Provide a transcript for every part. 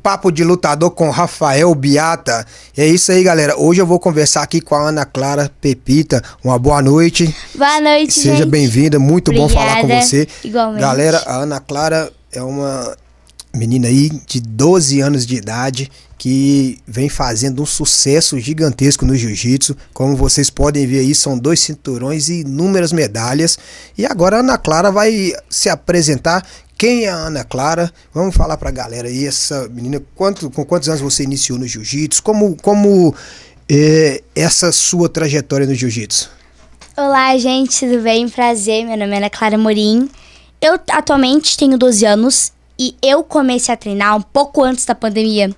Papo de Lutador com Rafael Biata. É isso aí, galera. Hoje eu vou conversar aqui com a Ana Clara Pepita. Uma boa noite. Boa noite, Seja bem-vinda. Muito Obrigada. bom falar com você. Igualmente. Galera, a Ana Clara é uma menina aí de 12 anos de idade que vem fazendo um sucesso gigantesco no jiu-jitsu. Como vocês podem ver aí, são 2 cinturões e inúmeras medalhas. E agora a Ana Clara vai se apresentar. Quem é a Ana Clara? Vamos falar pra galera aí, essa menina, com quantos anos você iniciou no jiu-jitsu? Como essa sua trajetória no jiu-jitsu? Olá, gente, tudo bem? Prazer, meu nome é Ana Clara Morim. Eu atualmente tenho 12 anos e eu comecei a treinar um pouco antes da pandemia.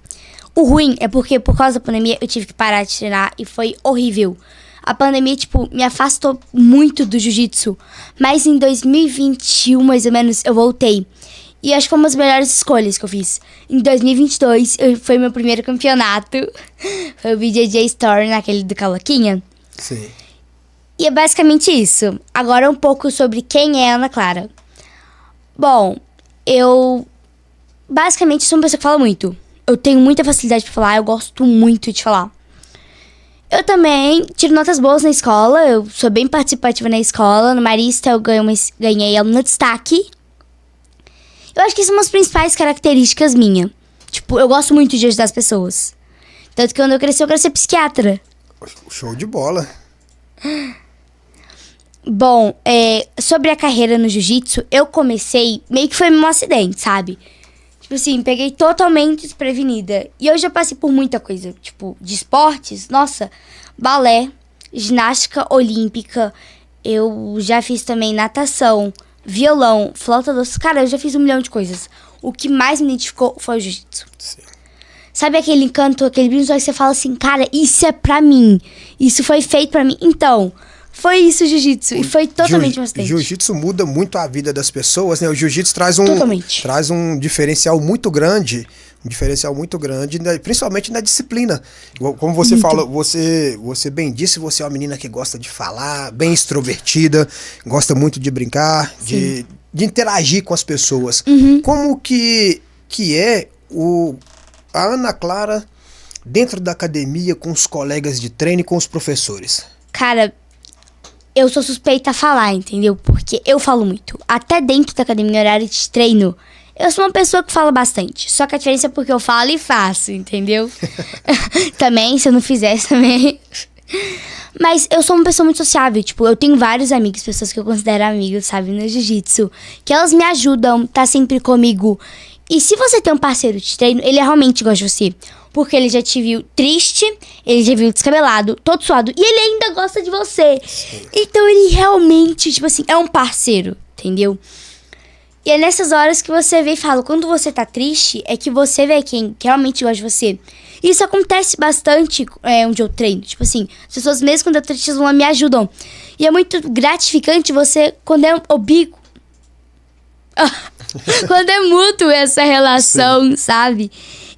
O ruim é porque, por causa da pandemia, eu tive que parar de treinar e foi horrível. A pandemia, me afastou muito do jiu-jitsu. Mas em 2021, mais ou menos, eu voltei. E acho que foi uma das melhores escolhas que eu fiz. Em 2022, foi meu primeiro campeonato. Foi o BJJ Store, naquele do Caloquinha. Sim. E é basicamente isso. Agora um pouco sobre quem é a Ana Clara. Bom, eu basicamente sou uma pessoa que fala muito. Eu tenho muita facilidade pra falar, eu gosto muito de falar. Eu também tiro notas boas na escola, eu sou bem participativa na escola. No Marista eu ganhei aluna destaque. Eu acho que são as principais características minhas. Eu gosto muito de ajudar as pessoas. Tanto que quando eu quero ser psiquiatra. Show de bola. Bom, sobre a carreira no jiu-jitsu, eu comecei, meio que foi um acidente, sabe? Peguei totalmente desprevenida. E eu já passei por muita coisa, de esportes. Nossa, balé, ginástica olímpica. Eu já fiz também natação, violão, flauta doce. Cara, eu já fiz 1 milhão de coisas. O que mais me identificou foi o jiu-jitsu. Sim. Sabe aquele encanto, aquele brilho que você fala assim, cara, isso é pra mim. Isso foi feito pra mim. Então, foi isso o jiu-jitsu. E foi totalmente um acidente. O jiu-jitsu muda muito a vida das pessoas, né? O jiu-jitsu traz um diferencial muito grande. Principalmente na disciplina. Como você falou, você bem disse, você é uma menina que gosta de falar, bem extrovertida, gosta muito de brincar, de interagir com as pessoas. Uhum. Como que é a Ana Clara dentro da academia, com os colegas de treino e com os professores? Cara, eu sou suspeita a falar, entendeu? Porque eu falo muito. Até dentro da academia, horário de treino, eu sou uma pessoa que fala bastante. Só que a diferença é porque eu falo e faço, entendeu? Também, se eu não fizesse, também. Mas eu sou uma pessoa muito sociável. Eu tenho vários amigos, pessoas que eu considero amigos, sabe? No jiu-jitsu. Que elas me ajudam, tá sempre comigo. E se você tem um parceiro de treino, ele realmente gosta de você. Porque ele já te viu triste, ele já viu descabelado, todo suado. E ele ainda gosta de você. Sim. Então ele realmente, é um parceiro, entendeu? E é nessas horas que você vê e fala, quando você tá triste, é que você vê quem realmente gosta de você. Isso acontece bastante onde eu treino. As pessoas mesmo quando eu tô triste, elas me ajudam. E é muito gratificante você, quando é obigo. Quando é mútuo essa relação, sim, sabe?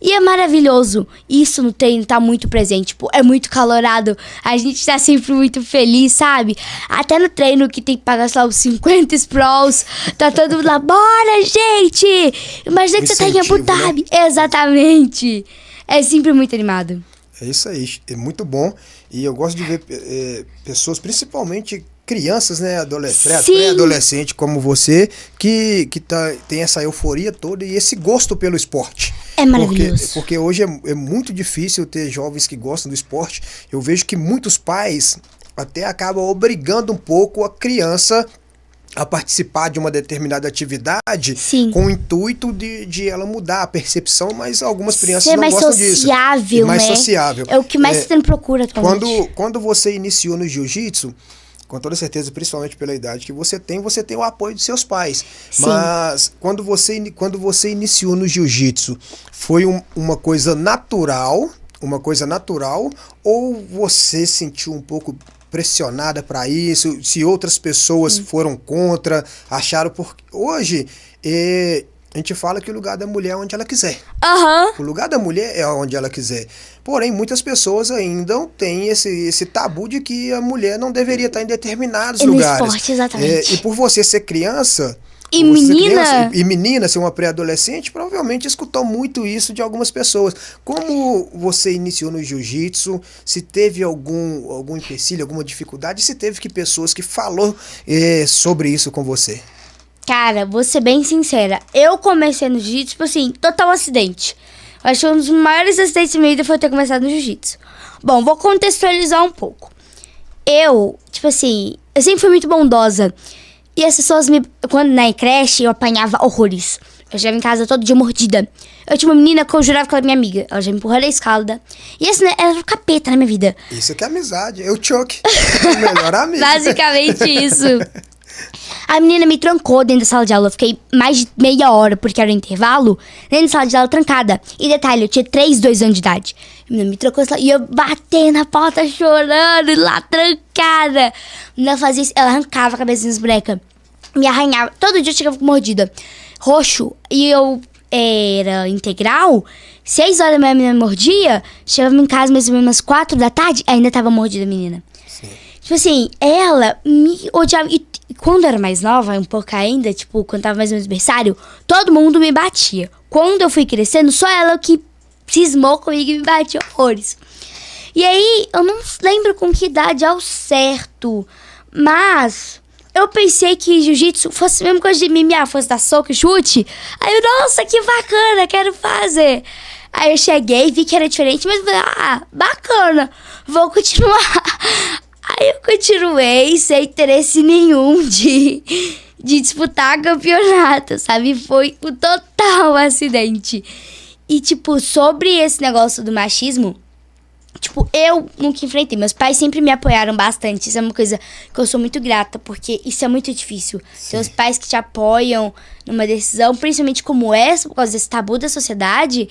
E é maravilhoso. Isso no treino tá muito presente. É muito calorado. A gente tá sempre muito feliz, sabe? Até no treino que tem que pagar, sei lá, os 50 sprawls. Tá todo mundo lá, bora, gente! Imagina que você tá em Abu Dhabi. Né? Exatamente. É sempre muito animado. É isso aí. É muito bom. E eu gosto de ver pessoas, principalmente crianças, né, pré-adolescente como você, que tem essa euforia toda e esse gosto pelo esporte. É maravilhoso. Porque hoje é muito difícil ter jovens que gostam do esporte. Eu vejo que muitos pais até acabam obrigando um pouco a criança a participar de uma determinada atividade, sim, com o intuito de ela mudar a percepção, mas algumas crianças não gostam disso. Sociável, mais né? Sociável. É o que mais você procura atualmente. Quando você iniciou no jiu-jitsu, com toda certeza, principalmente pela idade que você tem o apoio dos seus pais. Sim. Mas quando você iniciou no jiu-jitsu, foi uma coisa natural, ou você sentiu um pouco pressionada para isso? Se outras pessoas foram contra, acharam... Porque hoje, a gente fala que o lugar da mulher é onde ela quiser. Uhum. O lugar da mulher é onde ela quiser. Porém, muitas pessoas ainda têm esse tabu de que a mulher não deveria estar em determinados lugares. No esporte, exatamente. E por você ser criança, E Você menina... criança, e menina, ser uma pré-adolescente, provavelmente escutou muito isso de algumas pessoas. Como você iniciou no jiu-jitsu? Se teve algum empecilho, alguma dificuldade? Se teve pessoas que falou sobre isso com você? Cara, vou ser bem sincera. Eu comecei no jiu-jitsu, tipo assim, total acidente. Eu acho que um dos maiores acidentes da minha vida foi ter começado no jiu-jitsu. Bom, vou contextualizar um pouco. Eu, tipo assim, eu sempre fui muito bondosa. E as pessoas quando na creche, eu apanhava horrores. Eu chegava em casa todo dia mordida. Eu tinha uma menina que eu jurava que ela era minha amiga. Ela já me empurrou na escada. E esse, né, era o capeta na minha vida. Isso que é amizade. Eu Chuck, o melhor amigo. Basicamente isso. A menina me trancou dentro da sala de aula. Eu fiquei mais de meia hora, porque era o intervalo, dentro da sala de aula trancada. E detalhe, eu tinha 2 anos de idade. A menina me trancou e eu batendo na porta chorando, e lá trancada. A menina fazia isso, ela arrancava a cabeça das bonecas. Me arranhava. Todo dia eu chegava com mordida. Roxo. E eu era integral. 6 horas da manhã a menina me mordia. Chegava em casa mais ou menos às 4 da tarde, ainda tava mordida a menina. Sim. Tipo assim, ela me odiava. E quando eu era mais nova, um pouco ainda, tipo, quando tava mais ou menos berçário, todo mundo me batia. Quando eu fui crescendo, só ela que cismou comigo e me batia horrores. E aí, eu não lembro com que idade ao certo, mas eu pensei que jiu-jitsu fosse a mesma coisa de MMA, fosse dar soco e chute. Aí eu, nossa, que bacana, quero fazer. Aí eu cheguei, vi que era diferente, mas falei, bacana, vou continuar. Aí eu continuei sem interesse nenhum de disputar campeonato, sabe? Foi um total acidente. E, tipo, sobre esse negócio do machismo, tipo, eu nunca enfrentei. Meus pais sempre me apoiaram bastante. Isso é uma coisa que eu sou muito grata, porque isso é muito difícil. Ter os pais que te apoiam numa decisão, principalmente como essa, por causa desse tabu da sociedade,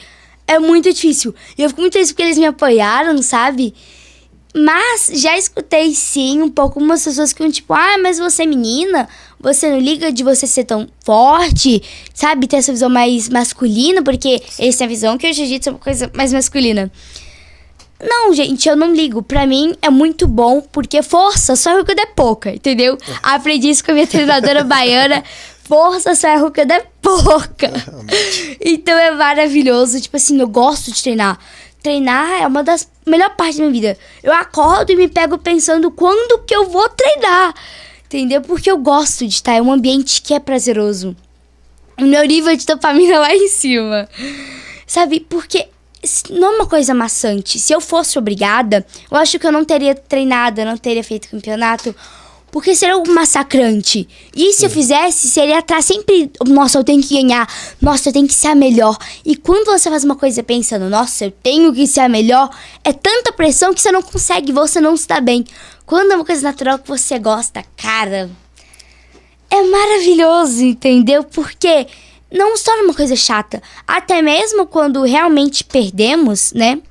é muito difícil. E eu fico muito feliz porque eles me apoiaram, sabe? Mas já escutei, sim, um pouco umas pessoas que iam tipo, mas você é menina, você não liga de você ser tão forte, sabe? Ter essa visão mais masculina, porque eles têm a visão que o jiu-jitsu é uma coisa mais masculina. Não, gente, eu não ligo. Pra mim é muito bom, porque força só é o que der pouca, entendeu? Aprendi isso com a minha treinadora baiana. Força só é o que der pouca. Então é maravilhoso. Tipo assim, eu gosto de treinar. Treinar é uma das melhores partes da minha vida. Eu acordo e me pego pensando quando que eu vou treinar. Entendeu? Porque eu gosto de estar. É um ambiente que é prazeroso. O meu nível de dopamina lá em cima. Sabe? Porque não é uma coisa maçante. Se eu fosse obrigada, eu acho que eu não teria treinado, eu não teria feito campeonato. Porque seria algo massacrante. E se eu fizesse, seria atrás sempre... Nossa, eu tenho que ganhar. Nossa, eu tenho que ser a melhor. E quando você faz uma coisa pensando... Nossa, eu tenho que ser a melhor... É tanta pressão que você não consegue. Você não se dá bem. Quando é uma coisa natural que você gosta, cara... É maravilhoso, entendeu? Porque não se torna uma coisa chata. Até mesmo quando realmente perdemos, né?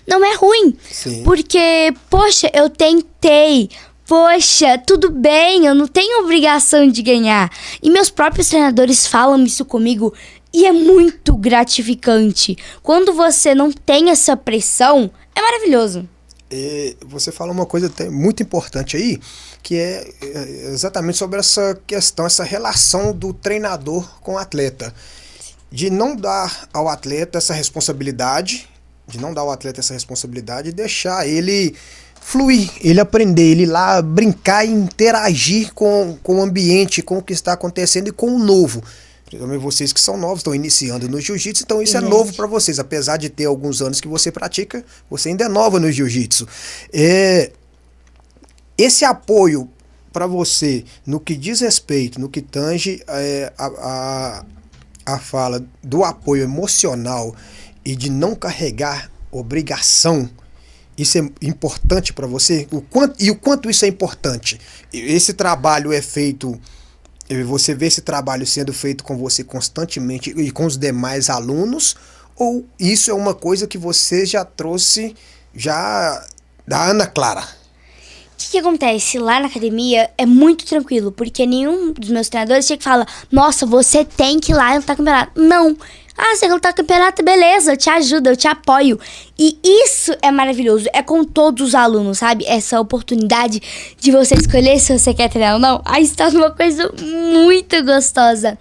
Não é ruim. Sim. Porque, poxa, eu tentei... Poxa, tudo bem, eu não tenho obrigação de ganhar. E meus próprios treinadores falam isso comigo e é muito gratificante. Quando você não tem essa pressão, é maravilhoso. Você fala uma coisa muito importante aí, que é exatamente sobre essa questão, essa relação do treinador com o atleta. De não dar ao atleta essa responsabilidade, e deixar ele... fluir, ele aprender, ele ir lá brincar e interagir com o ambiente, com o que está acontecendo e com o novo. Principalmente vocês que são novos, estão iniciando no jiu-jitsu, então isso é novo para vocês. Apesar de ter alguns anos que você pratica, você ainda é nova no jiu-jitsu. Esse apoio para você, no que diz respeito, no que tange a fala do apoio emocional e de não carregar obrigação, isso é importante para você? O quanto isso é importante? Esse trabalho é feito... Você vê esse trabalho sendo feito com você constantemente e com os demais alunos? Ou isso é uma coisa que você já trouxe já da Ana Clara? O que acontece? Lá na academia é muito tranquilo, porque nenhum dos meus treinadores chega e fala: nossa, você tem que ir lá e lutar campeonato. Não, Ah, você quer lutar campeonato? Beleza, eu te ajudo, eu te apoio. E isso é maravilhoso. É com todos os alunos, sabe? Essa oportunidade de você escolher se você quer treinar ou não. Aí se torna uma coisa muito gostosa.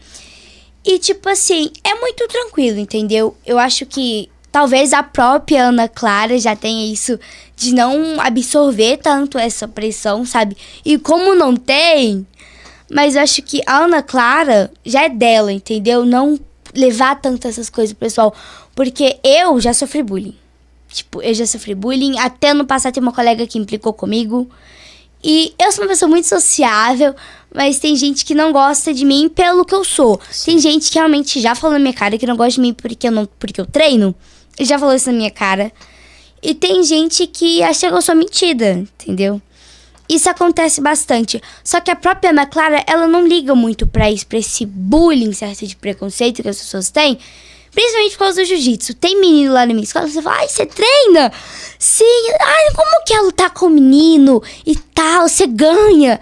E, tipo assim, é muito tranquilo, entendeu? Eu acho que talvez a própria Ana Clara já tenha isso de não absorver tanto essa pressão, sabe? E como não tem, mas eu acho que a Ana Clara já é dela, entendeu? Não levar tanto essas coisas pro pessoal. Porque eu já sofri bullying. Tipo, eu já sofri bullying. Até no passado tem uma colega que implicou comigo. E eu sou uma pessoa muito sociável, mas tem gente que não gosta de mim pelo que eu sou. Sim. Tem gente que realmente já falou na minha cara que não gosta de mim porque eu treino. E já falou isso na minha cara. E tem gente que acha que eu sou mentira, entendeu? Isso acontece bastante. Só que a própria Ana Clara, ela não liga muito pra isso, pra esse bullying, certo, de preconceito que as pessoas têm. Principalmente por causa do jiu-jitsu. Tem menino lá na minha escola, você fala, ai, você treina? Sim, ai, como que é lutar com o menino e tal, você ganha.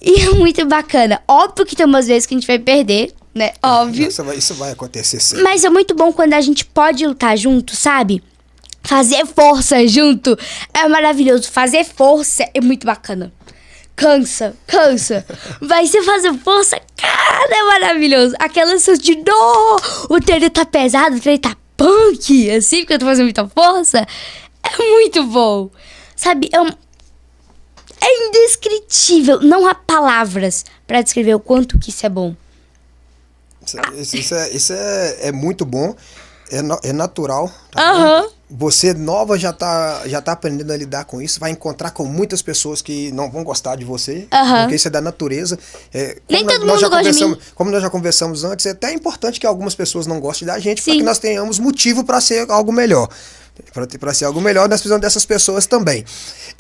E é muito bacana. Óbvio que tem umas vezes que a gente vai perder, né? Óbvio. Isso vai acontecer sempre. Mas é muito bom quando a gente pode lutar junto, sabe? Fazer força junto é maravilhoso. Fazer força é muito bacana. Cansa. Vai ser fazer força, cara, é maravilhoso. Aquela sensação de dor. O treino tá pesado, o treino tá punk, assim, porque eu tô fazendo muita força. É muito bom. Sabe, é indescritível. Não há palavras pra descrever o quanto que isso é bom. Isso é muito bom. É natural. Aham. Você nova já tá aprendendo a lidar com isso. Vai encontrar com muitas pessoas que não vão gostar de você. Porque isso é da natureza. Nem todo mundo gosta de mim. Como nós já conversamos antes, é até importante que algumas pessoas não gostem da gente, para que nós tenhamos motivo para ser algo melhor. Para ser algo melhor, nós precisamos dessas pessoas também.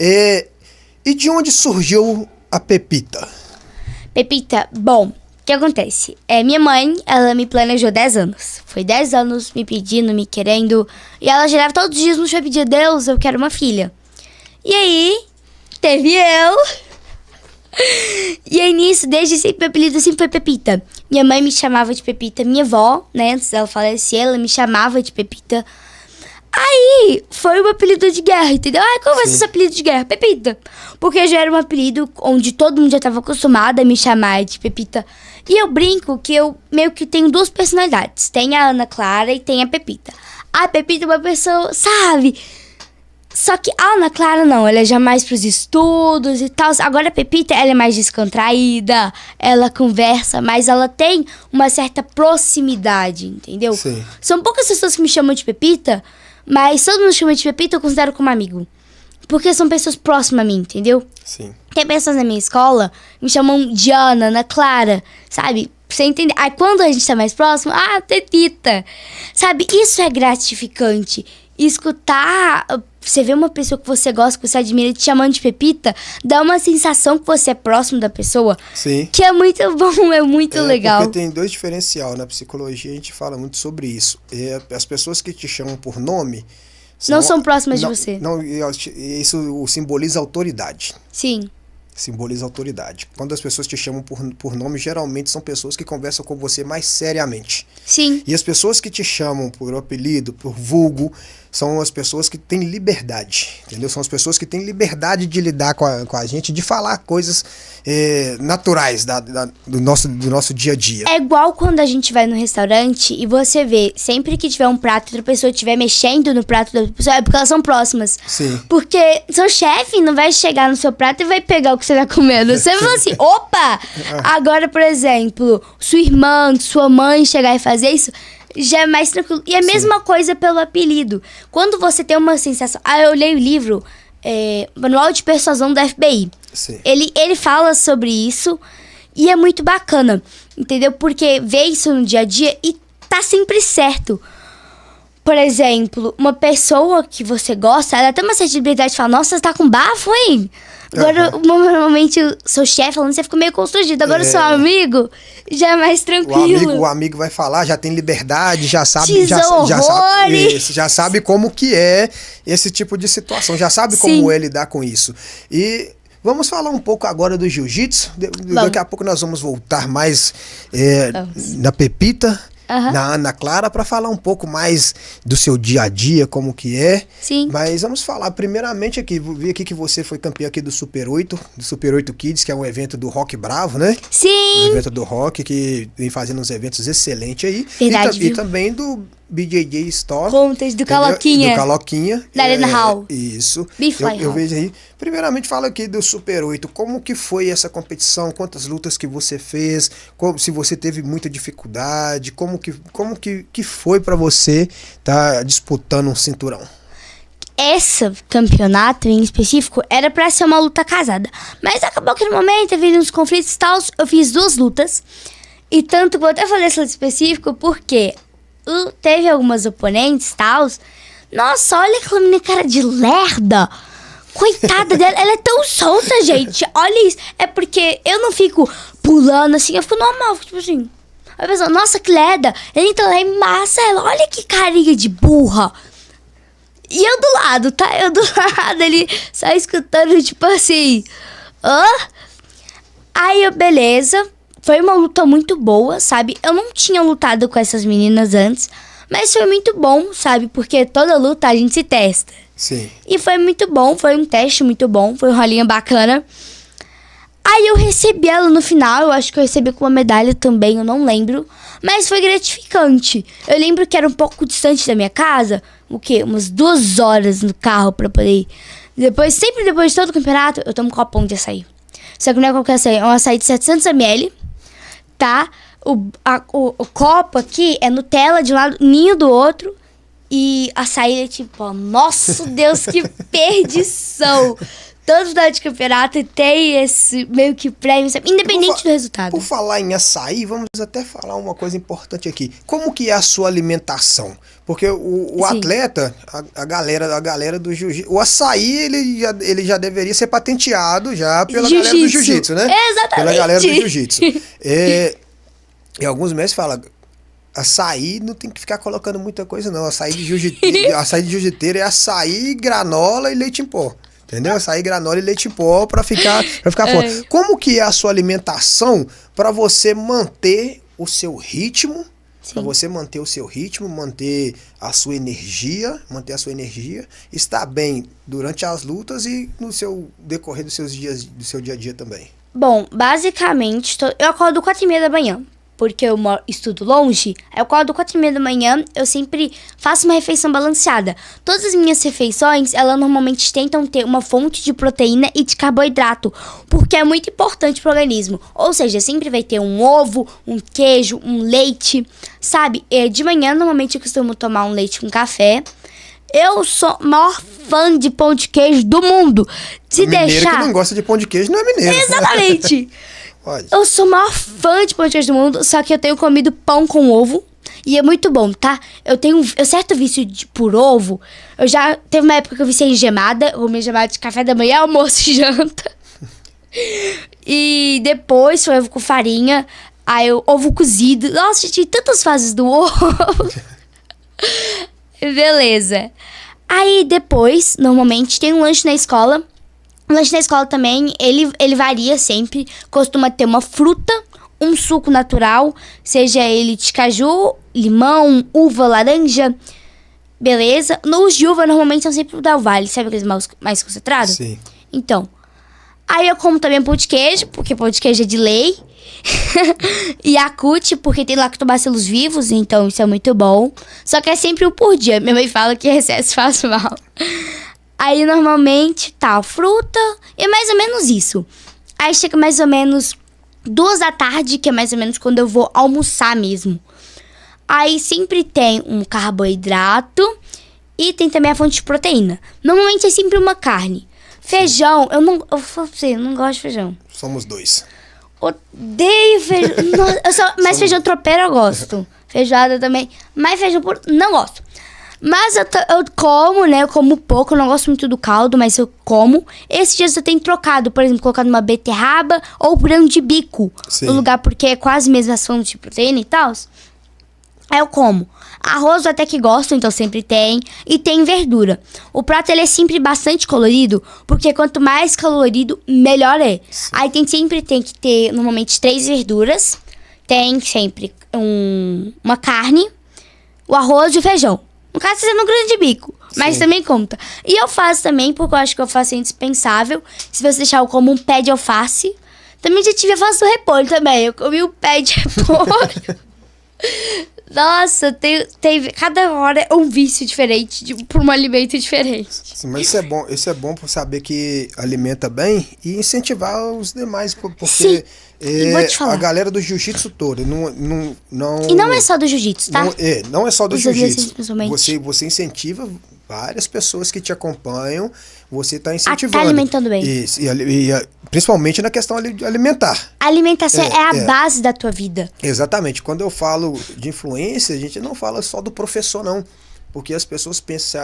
E de onde surgiu a Pepita? Pepita, bom, o que acontece? Minha mãe, ela me planejou 10 anos. Foi 10 anos me pedindo, me querendo. E ela girava todos os dias no chão e pedia, Deus, eu quero uma filha. E aí, teve eu. E aí nisso, desde sempre, meu apelido sempre foi Pepita. Minha mãe me chamava de Pepita. Minha avó, né, antes dela falecer, ela me chamava de Pepita. Aí, foi o meu apelido de guerra, entendeu? Qual vai ser esse apelido de guerra? Pepita. Porque já era um apelido onde todo mundo já estava acostumado a me chamar de Pepita. E eu brinco que eu meio que tenho duas personalidades. Tem a Ana Clara e tem a Pepita. A Pepita é uma pessoa, sabe? Só que a Ana Clara não, ela é já mais pros estudos e tal. Agora a Pepita, ela é mais descontraída, ela conversa, mas ela tem uma certa proximidade, entendeu? Sim. São poucas pessoas que me chamam de Pepita, mas todo mundo chama de Pepita, eu considero como amigo. Porque são pessoas próximas a mim, entendeu? Sim. Tem pessoas na minha escola que me chamam de Ana, Ana Clara, sabe? Pra você entender. Aí quando a gente tá mais próximo, Pepita. Sabe? Isso é gratificante. Escutar, você vê uma pessoa que você gosta, que você admira, te chamando de Pepita, dá uma sensação que você é próximo da pessoa. Sim. Que é muito bom, é muito legal. Porque tem dois diferenciais. Na psicologia a gente fala muito sobre isso. As pessoas que te chamam por nome... Não são próximas de você. Não, isso simboliza autoridade. Sim. Simboliza autoridade. Quando as pessoas te chamam por nome, geralmente são pessoas que conversam com você mais seriamente. Sim. E as pessoas que te chamam por apelido, por vulgo, são as pessoas que têm liberdade, entendeu? São as pessoas que têm liberdade de lidar com a gente, de falar coisas naturais do nosso dia a dia. É igual quando a gente vai no restaurante e você vê, sempre que tiver um prato e outra pessoa estiver mexendo no prato da outra pessoa, é porque elas são próximas. Sim. Porque seu chefe não vai chegar no seu prato e vai pegar o que você tá comendo. Você vai falar assim, opa! Agora, por exemplo, sua irmã, sua mãe chegar e fazer isso, já é mais tranquilo. E a mesma coisa pelo apelido. Quando você tem uma sensação... eu leio o livro Manual de Persuasão da FBI. Sim. Ele fala sobre isso e é muito bacana, entendeu? Porque vê isso no dia a dia e tá sempre certo. Por exemplo, uma pessoa que você gosta, ela tem uma sensibilidade de falar, nossa, você tá com bafo, hein? Agora, normalmente, o seu chefe falando, você fica meio constrangido. Agora, o seu amigo já é mais tranquilo. O amigo vai falar, já tem liberdade, já sabe, já sabe como que é esse tipo de situação, já sabe como é lidar com isso. E vamos falar um pouco agora do jiu-jitsu. Daqui a pouco nós vamos voltar mais na Pepita Aham. na Ana Clara para falar um pouco mais do seu dia a dia, como que é. Sim. Mas vamos falar primeiramente aqui, vi aqui que você foi campeã aqui do Super 8, do Super 8 Kids, que é um evento do Rock Bravo, né? Um Sim. evento do rock que vem fazendo uns eventos excelentes aí. Verdade, E viu? também do BJJ Store. Contas do entendeu? Caloquinha. Do Caloquinha. Da Arena Hall. Isso. Bifly Eu Hall. vejo aí. Primeiramente, fala aqui do Super 8. Como que foi essa competição? Quantas lutas que você fez? Se você teve muita dificuldade? Como que foi pra você tá disputando um cinturão? Esse campeonato em específico era pra ser uma luta casada. Mas acabou que no momento, teve uns conflitos e tal, eu fiz 2 lutas. E tanto que eu até falei esse luta específico porque teve algumas oponentes e tal. Nossa, olha aquela menina cara de lerda. Coitada dela, ela é tão solta, gente. Olha isso. É porque eu não fico pulando assim, eu fico normal, tipo assim. Aí a pessoa, nossa, que lerda. Então lá em massa ela, olha que carinha de burra. E eu do lado, tá? Eu do lado ali, só escutando, tipo assim. Hã? Aí, beleza. Foi uma luta muito boa, sabe? Eu não tinha lutado com essas meninas antes. Mas foi muito bom, sabe? Porque toda luta a gente se testa. Sim. E foi muito bom, foi um teste muito bom. Foi um rolinho bacana. Aí eu recebi ela no final. Eu acho que eu recebi com uma medalha também, eu não lembro. Mas foi gratificante. Eu lembro que era um pouco distante da minha casa. O quê? Umas 2 horas no carro pra poder ir. Sempre depois de todo o campeonato, eu tomo um copão de açaí. Só que não é qualquer açaí, é um açaí de 700 ml, tá? O copo aqui é Nutella de um lado, ninho do outro. E açaí é tipo, nossa Deus, que perdição! Todo final de campeonato tem esse meio que prêmio, sabe? Independente do resultado. Por falar em açaí, vamos até falar uma coisa importante aqui. Como que é a sua alimentação? Porque o Sim. atleta, a galera do jiu-jitsu, o açaí ele já deveria ser patenteado já pela galera do jiu-jitsu, né? Exatamente. Pela galera do jiu-jitsu. E alguns mestres falam, açaí não tem que ficar colocando muita coisa não. Açaí de jiu-jiteiro é açaí, granola e leite em pó. Entendeu? Açaí, granola e leite em pó pra ficar forte. Como que é a sua alimentação pra você manter o seu ritmo? Pra você manter o seu ritmo, manter a sua energia, estar bem durante as lutas e no seu decorrer dos seus dias, do seu dia a dia também. Bom, basicamente, eu acordo 4h30 da manhã. Porque eu estudo longe, aí eu acordo 4h30 da manhã, eu sempre faço uma refeição balanceada. Todas as minhas refeições, elas normalmente tentam ter uma fonte de proteína e de carboidrato, porque é muito importante pro organismo. Ou seja, sempre vai ter um ovo, um queijo, um leite, sabe? De manhã, normalmente, eu costumo tomar um leite com café. Eu sou o maior fã de pão de queijo do mundo. Mineiro que não gosta de pão de queijo não é mineiro. Exatamente. Pode. Eu sou o maior fã de pão de queijo do mundo, só que eu tenho comido pão com ovo. E é muito bom, tá? Eu tenho um certo vício por ovo. Eu já teve uma época que eu viciei em gemada. Eu comi gemada de café da manhã, almoço e janta. E depois foi ovo com farinha. Aí ovo cozido. Nossa, tinha tantas fases do ovo. Beleza. Aí depois, normalmente, tem um lanche na escola. O lanche na escola também, ele varia sempre. Costuma ter uma fruta, um suco natural, seja ele de caju, limão, uva, laranja. Beleza? Os de uva normalmente são sempre o Del Valle, sabe aqueles mais concentrados? Sim. Então, aí eu como também pão de queijo, porque pão de queijo é de lei. E Yakult, porque tem lactobacilos vivos, então isso é muito bom. Só que é sempre um por dia. Minha mãe fala que excesso faz mal. Aí, normalmente, tá, fruta e mais ou menos isso. Aí, chega mais ou menos 2 da tarde, que é mais ou menos quando eu vou almoçar mesmo. Aí, sempre tem um carboidrato e tem também a fonte de proteína. Normalmente, é sempre uma carne. Feijão, eu vou falar pra você, eu não gosto de feijão. Somos 2. Odeio feijão. Mas feijão tropeiro eu gosto. Feijoada também. Mas feijão puro, não gosto. Mas eu como, né? Eu como pouco, eu não gosto muito do caldo, mas eu como. Esses dias eu tenho trocado, por exemplo, colocado uma beterraba ou grão de bico. Sim. No lugar, porque é quase mesmo as fontes de proteína e tal. Aí eu como. Arroz eu até que gosto, então sempre tem. E tem verdura. O prato, ele é sempre bastante colorido, porque quanto mais colorido, melhor é. Sim. Aí sempre tem que ter, normalmente, 3 verduras, tem sempre uma carne, o arroz e o feijão. No caso, você no grande bico, mas Sim. também conta. E eu faço também, porque eu acho que o alface é indispensável. Se você deixar como um pé de alface. Também já tive alface do repolho também. Eu comi o pé de repolho. Nossa, teve cada hora é um vício diferente, por um alimento diferente. Sim, mas isso é bom por saber que alimenta bem e incentivar os demais, porque Sim, e vou te falar. a galera do jiu-jitsu toda não... E não é só do jiu-jitsu, tá? Não é só do Os adolescentes, jiu-jitsu. principalmente. Você incentiva várias pessoas que te acompanham, você está A incentivando. tá alimentando bem. Isso, principalmente na questão alimentar. A alimentação é a é. base da tua vida. Exatamente. Quando eu falo de influência, a gente não fala só do professor, não. Porque as pessoas pensam...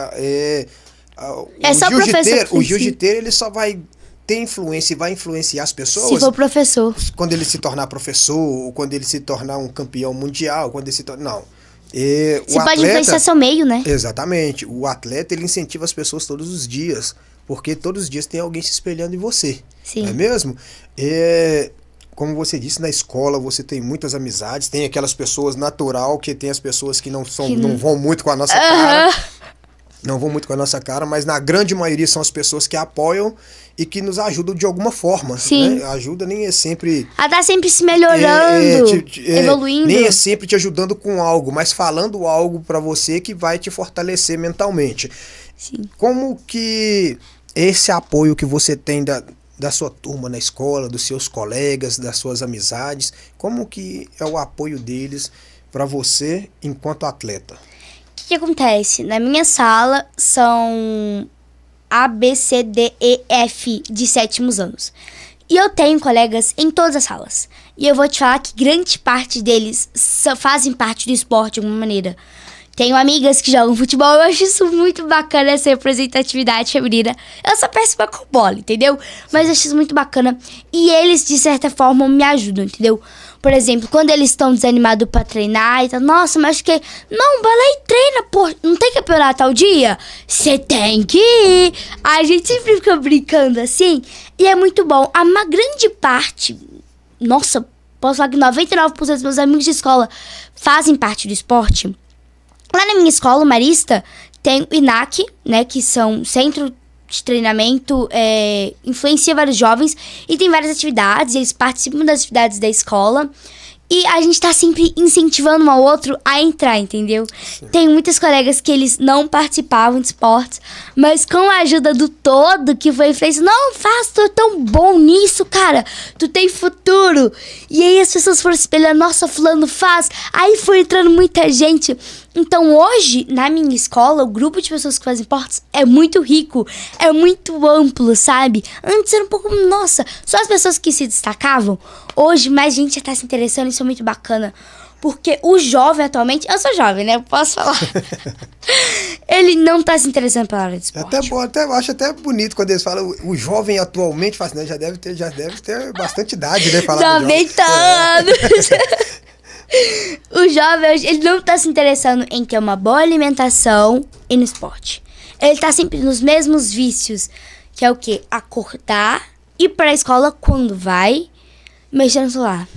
só o professor que o jiu-jiteiro, ele só vai ter influência e vai influenciar as pessoas... Se for professor. Quando ele se tornar professor, ou quando ele se tornar um campeão mundial, quando ele se tornar... Não. Você pode influenciar seu meio, né? Exatamente. O atleta, ele incentiva as pessoas todos os dias. Porque todos os dias tem alguém se espelhando em você. Sim. Não é mesmo? Como você disse, na escola você tem muitas amizades. Tem aquelas pessoas natural, que tem as pessoas que não vão muito com a nossa cara. Não vão muito com a nossa cara, mas na grande maioria são as pessoas que apoiam e que nos ajudam de alguma forma. Sim. Né? Ajuda nem é sempre... A tá sempre se melhorando, evoluindo. Nem é sempre te ajudando com algo, mas falando algo pra você que vai te fortalecer mentalmente. Sim. Como que esse apoio que você tem da sua turma na escola, dos seus colegas, das suas amizades, como que é o apoio deles pra você enquanto atleta? O que acontece? Na minha sala são A, B, C, D, E, F de 7º anos. E eu tenho colegas em todas as salas. E eu vou te falar que grande parte deles fazem parte do esporte de alguma maneira. Tenho amigas que jogam futebol, eu acho isso muito bacana, essa representatividade feminina. Eu sou péssima com bola, entendeu? Mas eu acho isso muito bacana. E eles, de certa forma, me ajudam, entendeu? Por exemplo, quando eles estão desanimados pra treinar e tal, nossa, mas que... Não, vai lá e treina, pô, não tem campeonato tal dia? Você tem que ir. A gente sempre fica brincando assim, e é muito bom. Uma grande parte, nossa, posso falar que 99% dos meus amigos de escola fazem parte do esporte. Lá na minha escola, o Marista, tem o INAC, né, que são centro de treinamento, influencia vários jovens e tem várias atividades, eles participam das atividades da escola e a gente tá sempre incentivando um ao outro a entrar, entendeu? Sim. Tem muitos colegas que eles não participavam de esportes, mas com a ajuda do todo que foi influência, não, tu é tão bom nisso, cara, tu tem futuro. E aí as pessoas foram se espelhando, nossa, fulano faz, aí foi entrando muita gente. Então hoje, na minha escola, o grupo de pessoas que fazem esportes é muito rico, é muito amplo, sabe? Antes era um pouco, nossa, só as pessoas que se destacavam. Hoje, mais gente já tá se interessando, isso é muito bacana. Porque o jovem atualmente, eu sou jovem, né? Eu posso falar. Ele não tá se interessando pela área de esporte. Eu acho até bonito quando eles falam, o jovem atualmente, faz, né? já deve ter bastante idade, né? Falar 90 anos! O jovem, ele não tá se interessando em ter uma boa alimentação e no esporte. Ele tá sempre nos mesmos vícios, que é o quê? Acordar, ir pra escola quando vai, mexer no celular.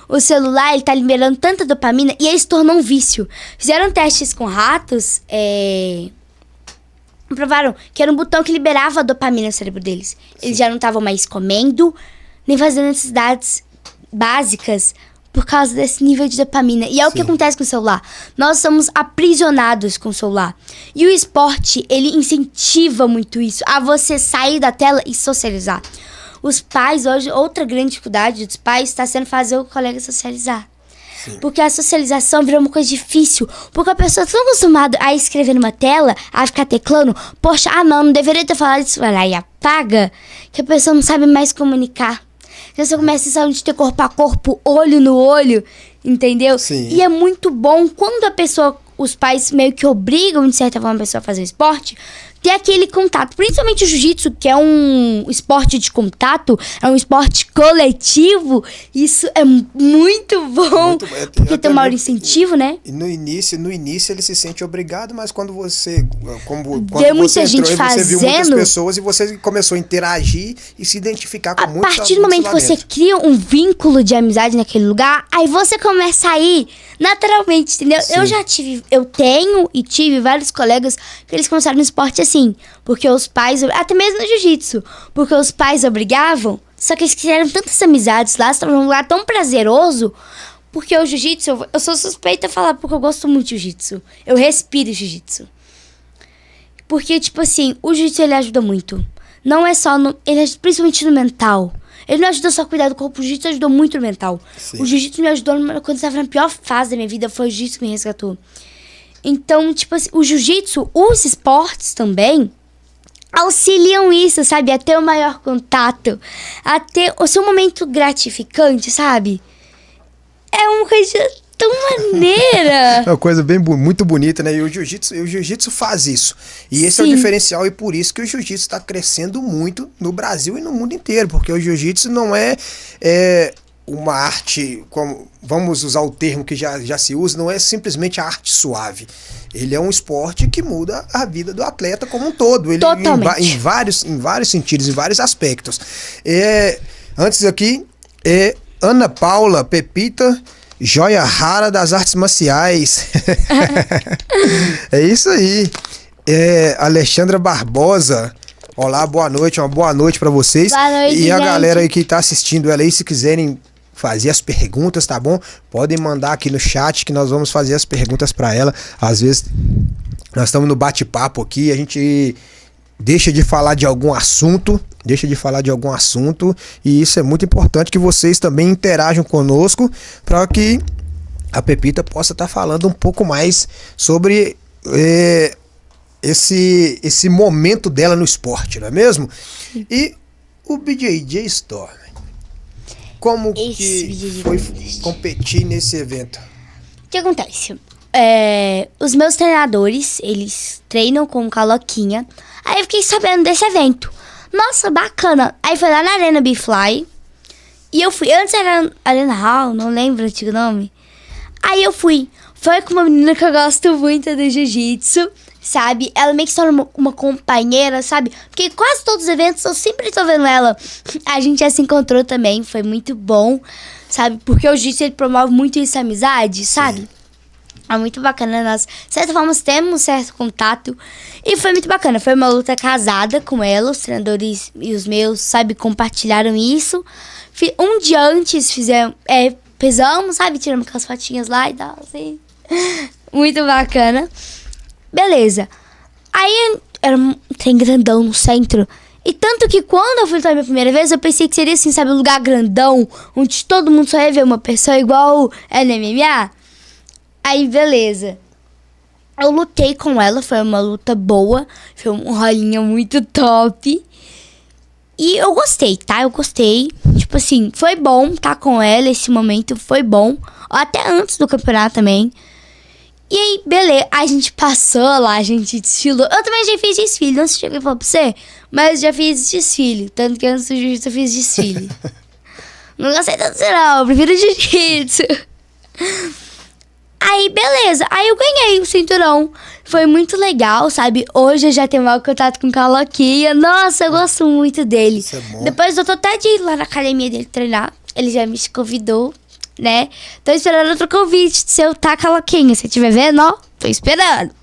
O celular, ele tá liberando tanta dopamina e ele se tornou um vício. Fizeram testes com ratos, provaram que era um botão que liberava a dopamina no cérebro deles. Sim. Eles já não estavam mais comendo, nem fazendo necessidades básicas, por causa desse nível de dopamina. E é o que acontece com o celular. Nós somos aprisionados com o celular. E o esporte, ele incentiva muito isso. A você sair da tela e socializar. Os pais, hoje, outra grande dificuldade dos pais está sendo fazer o colega socializar. Sim. Porque a socialização virou uma coisa difícil. Porque a pessoa está tão acostumada a escrever numa tela, a ficar teclando. Poxa, não deveria ter falado isso. Vai lá e apaga. Que a pessoa não sabe mais comunicar. Você começa a ter corpo a corpo, olho no olho, entendeu? Sim. E é muito bom quando os pais meio que obrigam, de certa forma, a pessoa a fazer esporte, ter aquele contato. Principalmente o jiu-jitsu, que é um esporte de contato, é um esporte coletivo. Isso é muito bom, porque tem um maior incentivo, né? E no início ele se sente obrigado, mas quando você quando Vê muita você gente entrou, você viu muitas fazendo. pessoas e você começou a interagir e se identificar com A muitos partir do momento que lá você dentro. cria um vínculo de amizade naquele lugar, aí você começa a ir naturalmente, entendeu? Sim. Eu tenho e tive vários colegas que eles começaram no esporte assim, porque os pais, até mesmo no jiu-jitsu, porque os pais obrigavam, só que eles criaram tantas amizades lá, estavam num lugar tão prazeroso, porque o jiu-jitsu, eu sou suspeita a falar porque eu gosto muito de jiu-jitsu, eu respiro jiu-jitsu. Porque, tipo assim, o jiu-jitsu ele ajuda muito. Não é só no. Ele ajuda principalmente no mental. Ele não ajuda só a cuidar do corpo, o jiu-jitsu ajudou muito no mental. Sim. O jiu-jitsu me ajudou quando eu estava na pior fase da minha vida, foi o jiu-jitsu que me resgatou. Então, tipo assim, o jiu-jitsu, os esportes também auxiliam isso, sabe? A ter o maior contato, a ter o seu momento gratificante, sabe? É uma coisa tão maneira. É uma coisa muito bonita, né? E o jiu-jitsu faz isso. E esse é o Sim. diferencial e por isso que o jiu-jitsu está crescendo muito no Brasil e no mundo inteiro, porque o jiu-jitsu não é uma arte, como vamos usar o termo que já se usa, não é simplesmente a arte suave. Ele é um esporte que muda a vida do atleta como um todo. Ele, Totalmente. em vários sentidos, em vários aspectos. Antes aqui, Ana Paula Pepita, joia rara das artes marciais. É isso aí. Alexandra Barbosa. Olá, boa noite. Uma boa noite pra vocês. Boa noite, e a gente. galera aí que tá assistindo ela aí, se quiserem fazer as perguntas, tá bom? Podem mandar aqui no chat que nós vamos fazer as perguntas pra ela. Às vezes nós estamos no bate-papo aqui, a gente deixa de falar de algum assunto, e isso é muito importante que vocês também interajam conosco para que a Pepita possa estar falando um pouco mais sobre esse momento dela no esporte, não é mesmo? E o BJJ Storm, como que foi competir nesse evento? O que acontece? Os meus treinadores, eles treinam com caloquinha. Aí eu fiquei sabendo desse evento. Nossa, bacana. Aí foi lá na Arena B-Fly. E eu fui. Antes era Arena Hall, não lembro o antigo nome. Aí eu fui. Foi com uma menina que eu gosto muito do jiu-jitsu, sabe? Ela meio que se torna uma companheira, sabe? Porque quase todos os eventos eu sempre tô vendo ela. A gente já se encontrou também, foi muito bom, sabe? Porque o jiu-jitsu ele promove muito essa amizade, sabe? Sim. É muito bacana, nós, de certa forma, temos um certo contato. E foi muito bacana. Foi uma luta casada com ela. Os treinadores e os meus, sabe, compartilharam isso. Um dia antes pesamos, sabe, tiramos aquelas fotinhas lá e tal, assim. Muito bacana. Beleza. Aí era um trem grandão no centro. E tanto que quando eu fui lutar a minha primeira vez, eu pensei que seria assim, sabe, um lugar grandão, onde todo mundo só ia ver uma pessoa igual é no MMA. Aí, beleza. Eu lutei com ela, foi uma luta boa. Foi um rolinho muito top. E eu gostei, tá? Eu gostei. Tipo assim, foi bom tá com ela, esse momento foi bom. Até antes do campeonato também. E aí, beleza. A gente passou lá, a gente desfilou. Eu também já fiz desfile, não sei se eu cheguei a falar pra você. Mas eu já fiz desfile. Tanto que antes do jiu-jitsu eu fiz desfile. Não gostei tanto não, eu prefiro jiu-jitsu. Aí, beleza. Aí eu ganhei o cinturão. Foi muito legal, sabe? Hoje eu já tenho maior contato com o Caloquinha. Nossa, eu gosto muito dele. Isso é bom. Depois eu tô até de ir lá na academia dele treinar. Ele já me convidou, né? Tô esperando outro convite de seu tá, Caloquinha. Se estiver vendo, ó, tô esperando.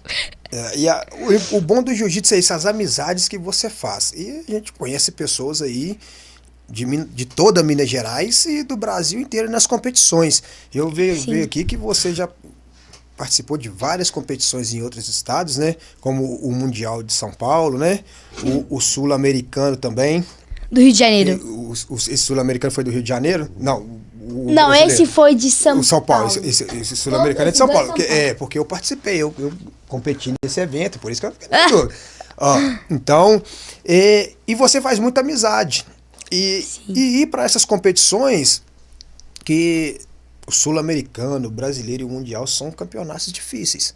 O bom do jiu-jitsu é isso, as amizades que você faz. E a gente conhece pessoas aí de toda Minas Gerais e do Brasil inteiro nas competições. Eu vejo aqui que você já participou de várias competições em outros estados, né? Como o Mundial de São Paulo, né? O Sul-Americano também. Do Rio de Janeiro. Esse Sul-Americano foi do Rio de Janeiro? Não. Não, brasileiro. esse foi de São Paulo. São Paulo. Esse Sul-Americano é de São Todos Paulo. dois São Paulo. Porque eu participei, eu competi nesse evento, por isso que eu fiquei na dúvida. Então, e você faz muita amizade. E ir para essas competições que o Sul-Americano, o Brasileiro e o Mundial são campeonatos difíceis.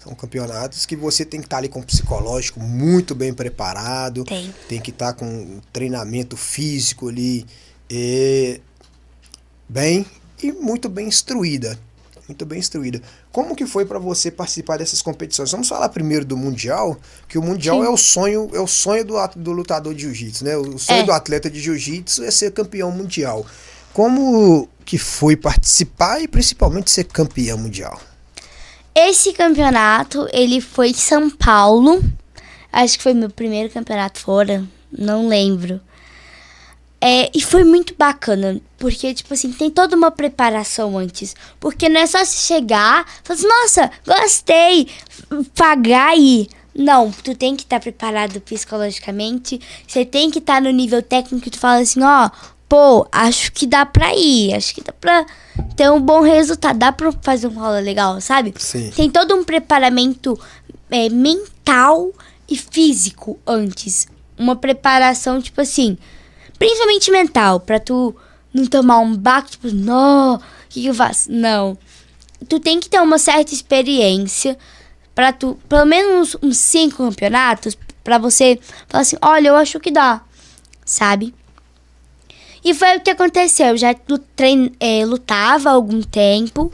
São campeonatos que você tem que estar ali com o psicológico muito bem preparado. Tem que estar com um treinamento físico ali bem e muito bem instruída. Muito bem instruída. Como que foi para você participar dessas competições? Vamos falar primeiro do Mundial, que o Mundial é o sonho do lutador de jiu-jitsu, né? O sonho do atleta de jiu-jitsu é ser campeão mundial. Como que foi participar e principalmente ser campeão mundial? Esse campeonato, ele foi em São Paulo. Acho que foi meu primeiro campeonato fora. Não lembro. E foi muito bacana. Porque, tipo assim, tem toda uma preparação antes. Porque não é só se chegar e falar assim, nossa, gostei, pagar e... Não, tu tem que estar preparado psicologicamente. Você tem que estar no nível técnico que tu fala assim, pô, acho que dá pra ir. Acho que dá pra ter um bom resultado. Dá pra fazer um rola legal, sabe? Sim. Tem todo um preparamento mental e físico antes. Uma preparação, tipo assim, principalmente mental. Pra tu não tomar um baque, tipo, não, o que eu faço? Não. Tu tem que ter uma certa experiência pra tu, pelo menos uns 5 campeonatos, pra você falar assim, olha, eu acho que dá, sabe? E foi o que aconteceu. Eu já lutava há algum tempo.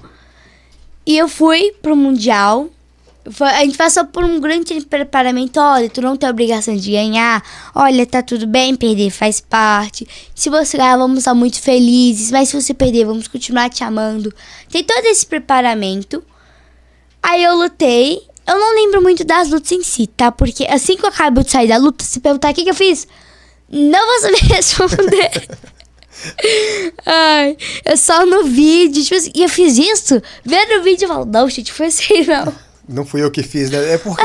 E eu fui pro Mundial. A gente passou por um grande preparamento. Olha, tu não tem obrigação de ganhar. Olha, tá tudo bem, perder faz parte. Se você ganhar, vamos estar muito felizes. Mas se você perder, vamos continuar te amando. Tem todo esse preparamento. Aí eu lutei. Eu não lembro muito das lutas em si, tá? Porque assim que eu acabo de sair da luta, se perguntar o que eu fiz, não vou saber responder. Ai, é só no vídeo, tipo assim, e eu fiz isso, vendo o vídeo eu falo, não, gente, foi assim, não. Não fui eu que fiz, né? É porque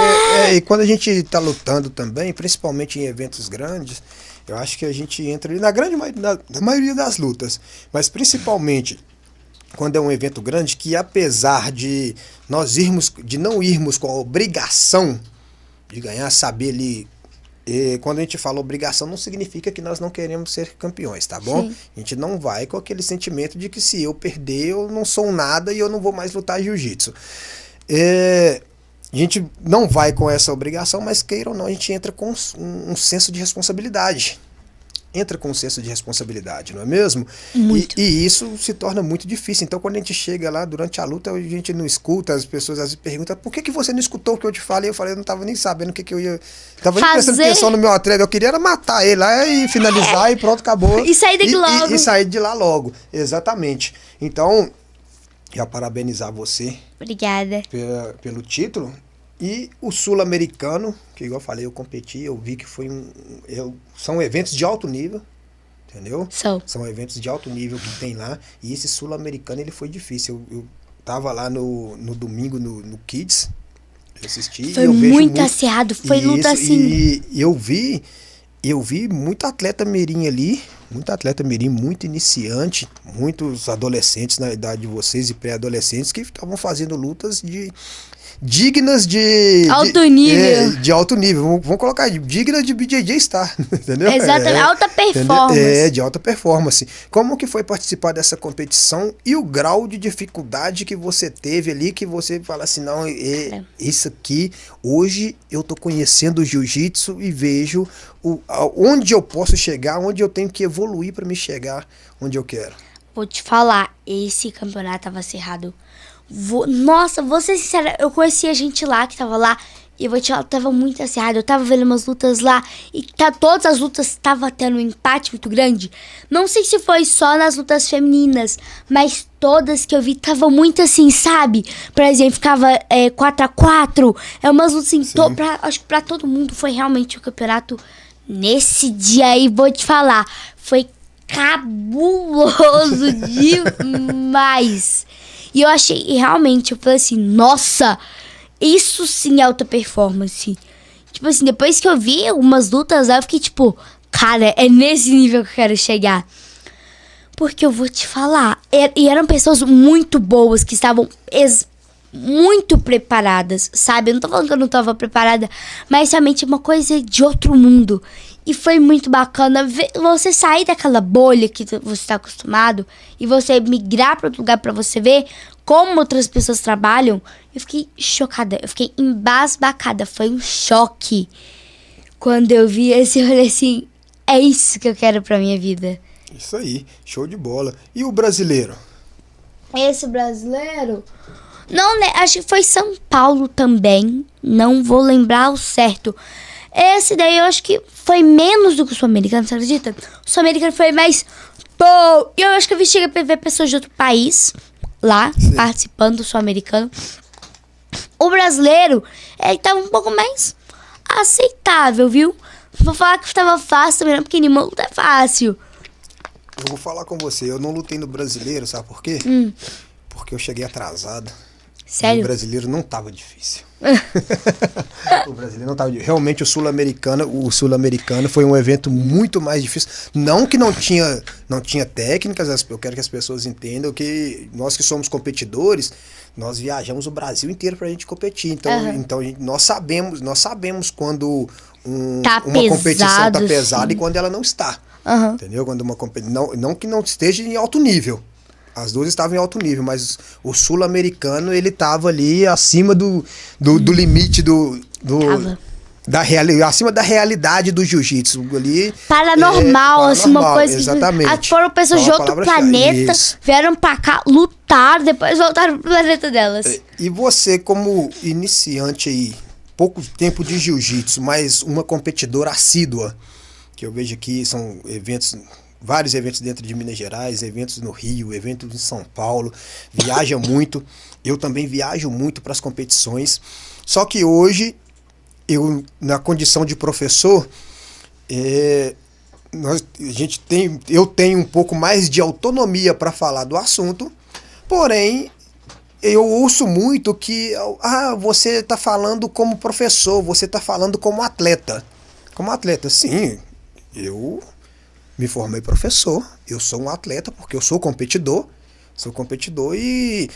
e quando a gente tá lutando também, principalmente em eventos grandes, eu acho que a gente entra ali na maioria das lutas, mas principalmente quando é um evento grande, que apesar de não irmos com a obrigação de ganhar, saber ali. E quando a gente fala obrigação, não significa que nós não queremos ser campeões, tá bom? Sim. A gente não vai com aquele sentimento de que se eu perder, eu não sou um nada e eu não vou mais lutar jiu-jitsu. A gente não vai com essa obrigação, mas queira ou não, a gente entra com um senso de responsabilidade. Não é mesmo? Muito. E isso se torna muito difícil. Então, quando a gente chega lá durante a luta, a gente não escuta, as pessoas às vezes perguntam, por que você não escutou o que eu te falei? Eu falei, eu não estava nem sabendo o que eu ia... Tava nem prestando atenção no meu atleta, eu queria era matar ele lá e finalizar e pronto, acabou. E sair daqui logo. E sair de lá logo, exatamente. Então, já parabenizar você. Obrigada. Pelo título. E o sul-americano, que igual eu falei, eu competi, eu vi que foi são eventos de alto nível, entendeu? São eventos de alto nível que tem lá. E esse sul-americano, ele foi difícil. Eu tava lá no domingo no Kids, eu assisti. Foi muito acirrado, foi luta assim. E eu vi muito atleta mirim ali, muito iniciante, muitos adolescentes na idade de vocês e pré-adolescentes que estavam fazendo lutas dignas de... Alto nível. De alto nível. Vamos colocar dignas de BJJ Star, entendeu? Exatamente, alta performance. De alta performance. Como que foi participar dessa competição e o grau de dificuldade que você teve ali, que você fala assim, não, isso aqui, hoje eu tô conhecendo o jiu-jitsu e vejo onde eu posso chegar, onde eu tenho que evoluir para me chegar onde eu quero. Vou te falar, esse campeonato tava acirrado. Nossa, vou ser sincera, eu conhecia gente lá que tava lá e eu vou te falar, tava muito acirrado. Eu tava vendo umas lutas lá e todas as lutas tava tendo um empate muito grande. Não sei se foi só nas lutas femininas, mas todas que eu vi tava muito assim, sabe? Por exemplo, ficava 4-4. Umas lutas assim, acho que pra todo mundo foi realmente o campeonato nesse dia aí, vou te falar. Foi cabuloso demais. E eu achei, e realmente, eu falei assim, nossa, isso sim é alta performance. Tipo assim, depois que eu vi algumas lutas lá, eu fiquei tipo, cara, é nesse nível que eu quero chegar. Porque eu vou te falar, e eram pessoas muito boas que estavam muito preparadas, sabe? Eu não tô falando que eu não tava preparada, mas realmente é uma coisa de outro mundo. E foi muito bacana ver você sair daquela bolha que você tá acostumado e você migrar para outro lugar para você ver como outras pessoas trabalham. Eu fiquei chocada, eu fiquei embasbacada, foi um choque. Quando eu vi esse, eu falei assim, é isso que eu quero pra minha vida. Isso aí, show de bola. E o brasileiro? Esse brasileiro... Não, né? Acho que foi São Paulo também. Não vou lembrar o certo. Esse daí eu acho que foi menos do que o sul-americano, você acredita? O sul-americano foi mais... Pô! E eu acho que eu cheguei a ver pessoas de outro país lá, sim, participando do sul-americano. O brasileiro, ele tava um pouco mais aceitável, viu? Vou falar que tava fácil também, não, porque nenhuma luta é fácil. Eu vou falar com você, eu não lutei no brasileiro, sabe por quê? Porque eu cheguei atrasado. Sério? O brasileiro não tava difícil. O brasileiro não tava difícil. Realmente o sul-americano foi um evento muito mais difícil. Não que não tinha técnicas, eu quero que as pessoas entendam que nós que somos competidores, nós viajamos o Brasil inteiro pra gente competir. Então nós sabemos quando uma competição tá pesada e quando ela não está. Entendeu? Quando uma competição não que não esteja em alto nível. As duas estavam em alto nível, mas o sul-americano, ele tava ali acima do limite acima da realidade do jiu-jitsu. Ali, paranormal, assim, uma coisa exatamente. Que foram pessoas de outro planeta, vieram pra cá, lutar, depois voltaram pro planeta delas. E você, como iniciante aí, pouco tempo de jiu-jitsu, mas uma competidora assídua, que eu vejo aqui, são vários eventos dentro de Minas Gerais, eventos no Rio, eventos em São Paulo, viaja muito. Eu também viajo muito para as competições. Só que hoje, eu, na condição de professor, eu tenho um pouco mais de autonomia para falar do assunto, porém, eu ouço muito que você está falando como professor, você está falando como atleta. Como atleta, sim, eu me formei professor, eu sou um atleta porque eu sou competidor e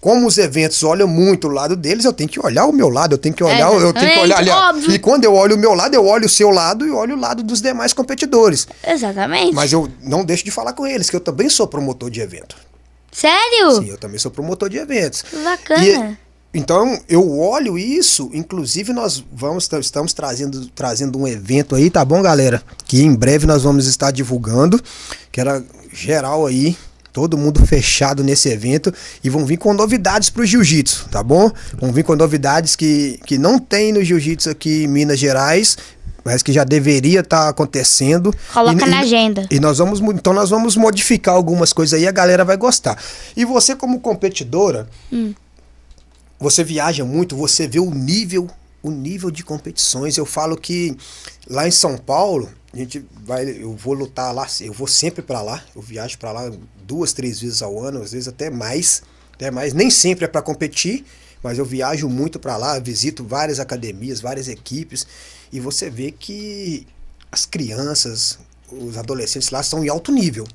como os eventos olham muito o lado deles, eu tenho que olhar o meu lado, eu tenho que olhar ali, e quando eu olho o meu lado, eu olho o seu lado e olho o lado dos demais competidores. Exatamente. Mas eu não deixo de falar com eles, que eu também sou promotor de evento. Sério? Sim, eu também sou promotor de eventos. Bacana. Então, eu olho isso, inclusive nós estamos trazendo um evento aí, tá bom, galera? Que em breve nós vamos estar divulgando, que era geral aí, todo mundo fechado nesse evento, e vão vir com novidades pro jiu-jitsu, tá bom? Vão vir com novidades que não tem no jiu-jitsu aqui em Minas Gerais, mas que já deveria estar acontecendo. Coloca na agenda. E nós vamos modificar algumas coisas aí, a galera vai gostar. E você como competidora... Você viaja muito, você vê o nível de competições. Eu falo que lá em São Paulo, eu vou lutar lá, eu vou sempre para lá, eu viajo para lá 2, 3 vezes ao ano, às vezes até mais. Nem sempre é para competir, mas eu viajo muito para lá, visito várias academias, várias equipes, e você vê que as crianças, os adolescentes lá estão em alto nível.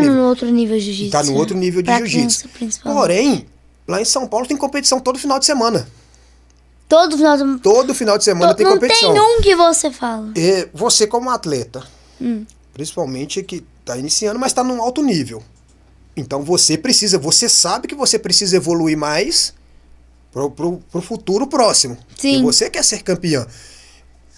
No outro nível de jiu-jitsu. Tá no outro nível de jiu-jitsu. Porém, lá em São Paulo tem competição todo final de semana. Todo final de semana? Todo final de semana tem competição. Não tem um que você fala. Você como atleta, principalmente que está iniciando, mas está num alto nível. Então você sabe que você precisa evoluir mais pro futuro próximo. Sim. E você quer ser campeão.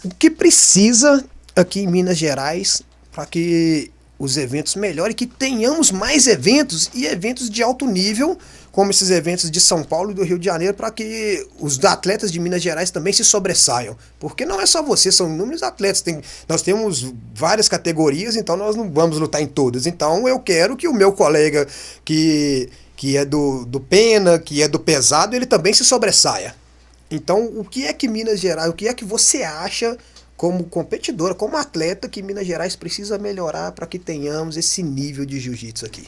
O que precisa aqui em Minas Gerais para que os eventos melhorem, que tenhamos mais eventos e eventos de alto nível, como esses eventos de São Paulo e do Rio de Janeiro, para que os atletas de Minas Gerais também se sobressaiam. Porque não é só você, são inúmeros atletas. Nós temos várias categorias, então nós não vamos lutar em todas. Então eu quero que o meu colega que é do pena, que é do pesado, ele também se sobressaia. Então o que é que Minas Gerais, o que é que você acha como competidora, como atleta, que Minas Gerais precisa melhorar para que tenhamos esse nível de jiu-jitsu aqui?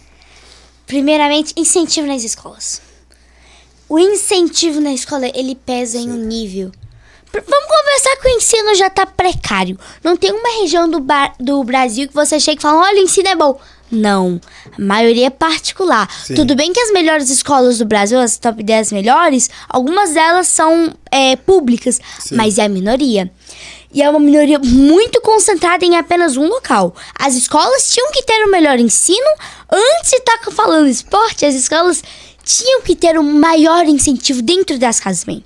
Primeiramente, incentivo nas escolas. O incentivo na escola, ele pesa em um nível. Vamos conversar que o ensino já tá precário. Não tem uma região do Brasil que você chega e fala, olha, o ensino é bom. Não, a maioria é particular. Sim. Tudo bem que as melhores escolas do Brasil, as top 10 melhores, algumas delas são públicas, Sim. mas é a minoria. E é uma minoria muito concentrada em apenas um local. As escolas tinham que ter o melhor ensino. Antes de estar falando esporte, as escolas tinham que ter o maior incentivo dentro das casas bem.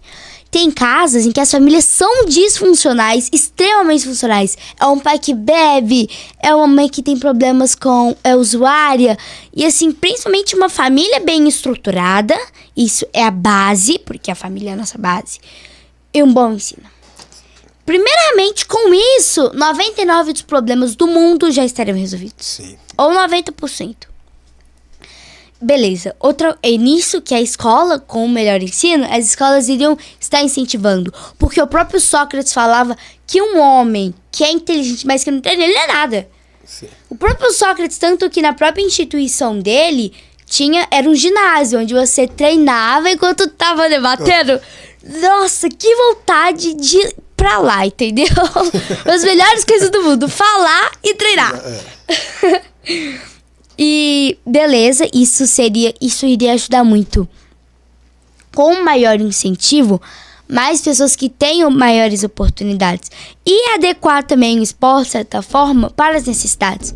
Tem casas em que as famílias são disfuncionais, extremamente funcionais. É um pai que bebe, é uma mãe que tem problemas com usuária. E assim, principalmente uma família bem estruturada, isso é a base, porque a família é a nossa base, e um bom ensino. Primeiramente, com isso, 99% dos problemas do mundo já estariam resolvidos. Sim. Ou 90%. Beleza. É nisso que a escola, com o melhor ensino, as escolas iriam estar incentivando. Porque o próprio Sócrates falava que um homem que é inteligente, mas que não treina, ele não é nada. Sim. O próprio Sócrates, tanto que na própria instituição dele, era um ginásio, onde você treinava enquanto estava debatendo. Nossa, que vontade de ir pra lá, entendeu? As melhores coisas do mundo, falar e treinar. E beleza, isso iria ajudar muito. Com um maior incentivo, mais pessoas que tenham maiores oportunidades. E adequar também o esporte, de certa forma, para as necessidades.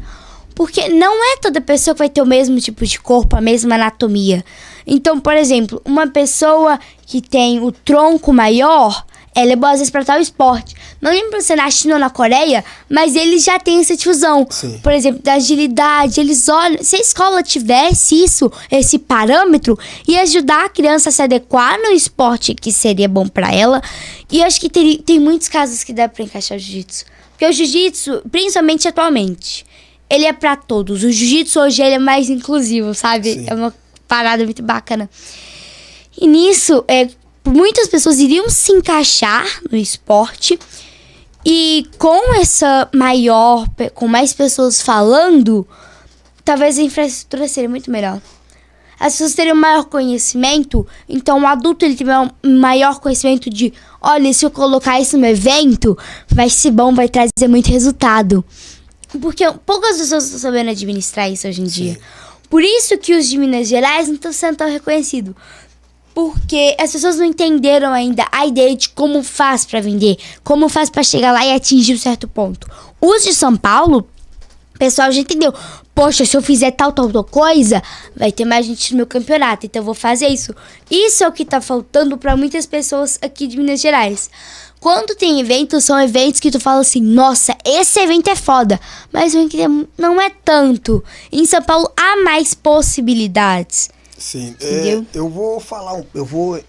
Porque não é toda pessoa que vai ter o mesmo tipo de corpo, a mesma anatomia. Então, por exemplo, uma pessoa que tem o tronco maior, ela é boa às vezes para tal esporte. Não lembro se é na China ou na Coreia, mas eles já têm essa difusão. Sim. Por exemplo, da agilidade, eles olham... Se a escola tivesse esse parâmetro, ia ajudar a criança a se adequar no esporte que seria bom para ela. E eu acho que tem muitos casos que dá para encaixar o jiu-jitsu. Porque o jiu-jitsu, principalmente atualmente, ele é para todos. O jiu-jitsu hoje ele é mais inclusivo, sabe? Sim. É uma parada muito bacana. E nisso, muitas pessoas iriam se encaixar no esporte. E com com mais pessoas falando, talvez a infraestrutura seria muito melhor. As pessoas teriam maior conhecimento, então o adulto ele tem um maior conhecimento de, olha, se eu colocar isso no evento, vai ser bom, vai trazer muito resultado. Porque poucas pessoas estão sabendo administrar isso hoje em dia. Por isso que os de Minas Gerais não estão sendo tão reconhecidos. Porque as pessoas não entenderam ainda a ideia de como faz pra vender, como faz pra chegar lá e atingir um certo ponto. Os de São Paulo, o pessoal já entendeu. Poxa, se eu fizer tal coisa, vai ter mais gente no meu campeonato, então eu vou fazer isso. Isso é o que tá faltando pra muitas pessoas aqui de Minas Gerais. Quando tem eventos, são eventos que tu fala assim, nossa, esse evento é foda. Mas o evento não é tanto. Em São Paulo há mais possibilidades. Sim, Entendeu? eu vou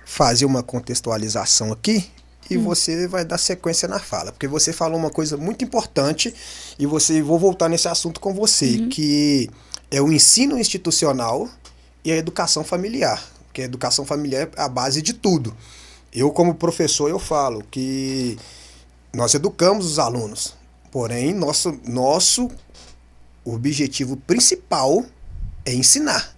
fazer uma contextualização aqui e você vai dar sequência na fala, porque você falou uma coisa muito importante e vou voltar nesse assunto com você, que é o ensino institucional e a educação familiar, porque a educação familiar é a base de tudo. Eu, como professor, eu falo que nós educamos os alunos, porém, nosso objetivo principal é ensinar.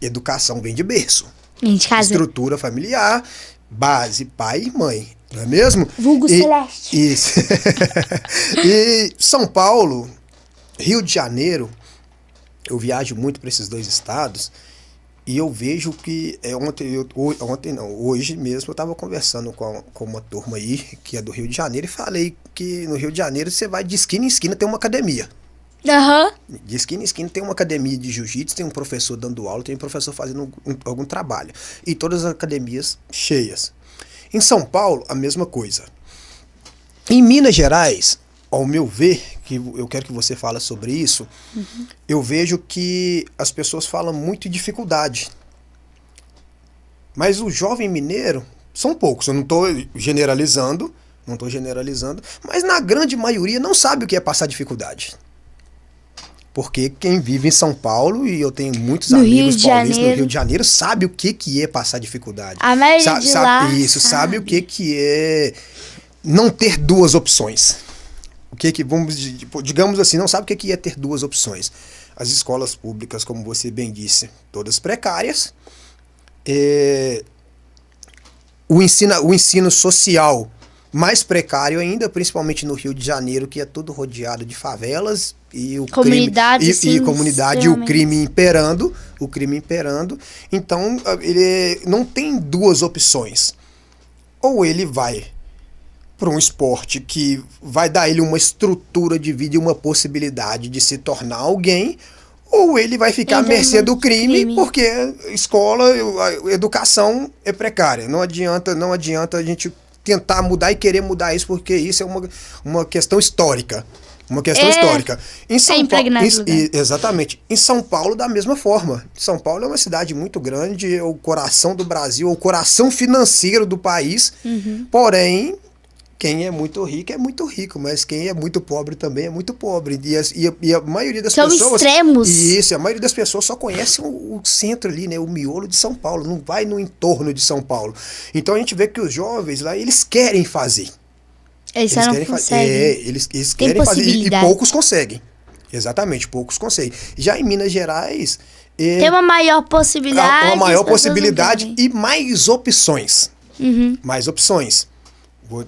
Educação vem de berço. Vem de casa. Estrutura familiar, base, pai e mãe. Não é mesmo? Vulgo Celeste. Isso. E São Paulo, Rio de Janeiro, eu viajo muito para esses dois estados e eu vejo que hoje mesmo eu estava conversando com uma turma aí que é do Rio de Janeiro e falei que no Rio de Janeiro você vai de esquina em esquina tem uma academia. De esquina em esquina tem uma academia de jiu-jitsu, tem um professor dando aula, tem um professor fazendo algum trabalho. E todas as academias cheias. Em São Paulo, a mesma coisa. Em Minas Gerais, ao meu ver, que eu quero que você fale sobre isso, eu vejo que as pessoas falam muito de dificuldade. Mas o jovem mineiro, são poucos, eu não estou generalizando, mas na grande maioria não sabe o que é passar dificuldade. Porque quem vive em São Paulo, e eu tenho muitos amigos paulistas no Rio de Janeiro, sabe o que é passar dificuldade. A maioria de lá sabe o que é não ter duas opções. Digamos assim, não sabe o que é ter duas opções. As escolas públicas, como você bem disse, todas precárias. O ensino social mais precário ainda, principalmente no Rio de Janeiro, que é tudo rodeado de favelas e o Comunidade, crime, sim, comunidade e o crime imperando, então ele não tem duas opções. Ou ele vai para um esporte que vai dar ele uma estrutura de vida e uma possibilidade de se tornar alguém, ou ele vai ficar à mercê do crime, porque escola, a educação é precária. Não adianta a gente tentar mudar e querer mudar isso, porque isso é uma questão histórica. Uma questão histórica. Em São Paulo, exatamente. Em São Paulo, da mesma forma. São Paulo é uma cidade muito grande, é o coração do Brasil, é o coração financeiro do país. Porém, quem é muito rico, mas quem é muito pobre também é muito pobre. E a maioria das pessoas... São extremos. Isso, a maioria das pessoas só conhece o centro ali, né? O miolo de São Paulo, não vai no entorno de São Paulo. Então a gente vê que os jovens lá, eles querem fazer. Eles querem fazer. Eles querem fazer e poucos conseguem. Exatamente, poucos conseguem. Já em Minas Gerais... tem uma maior possibilidade. Uma maior possibilidade e mais opções. Mais opções.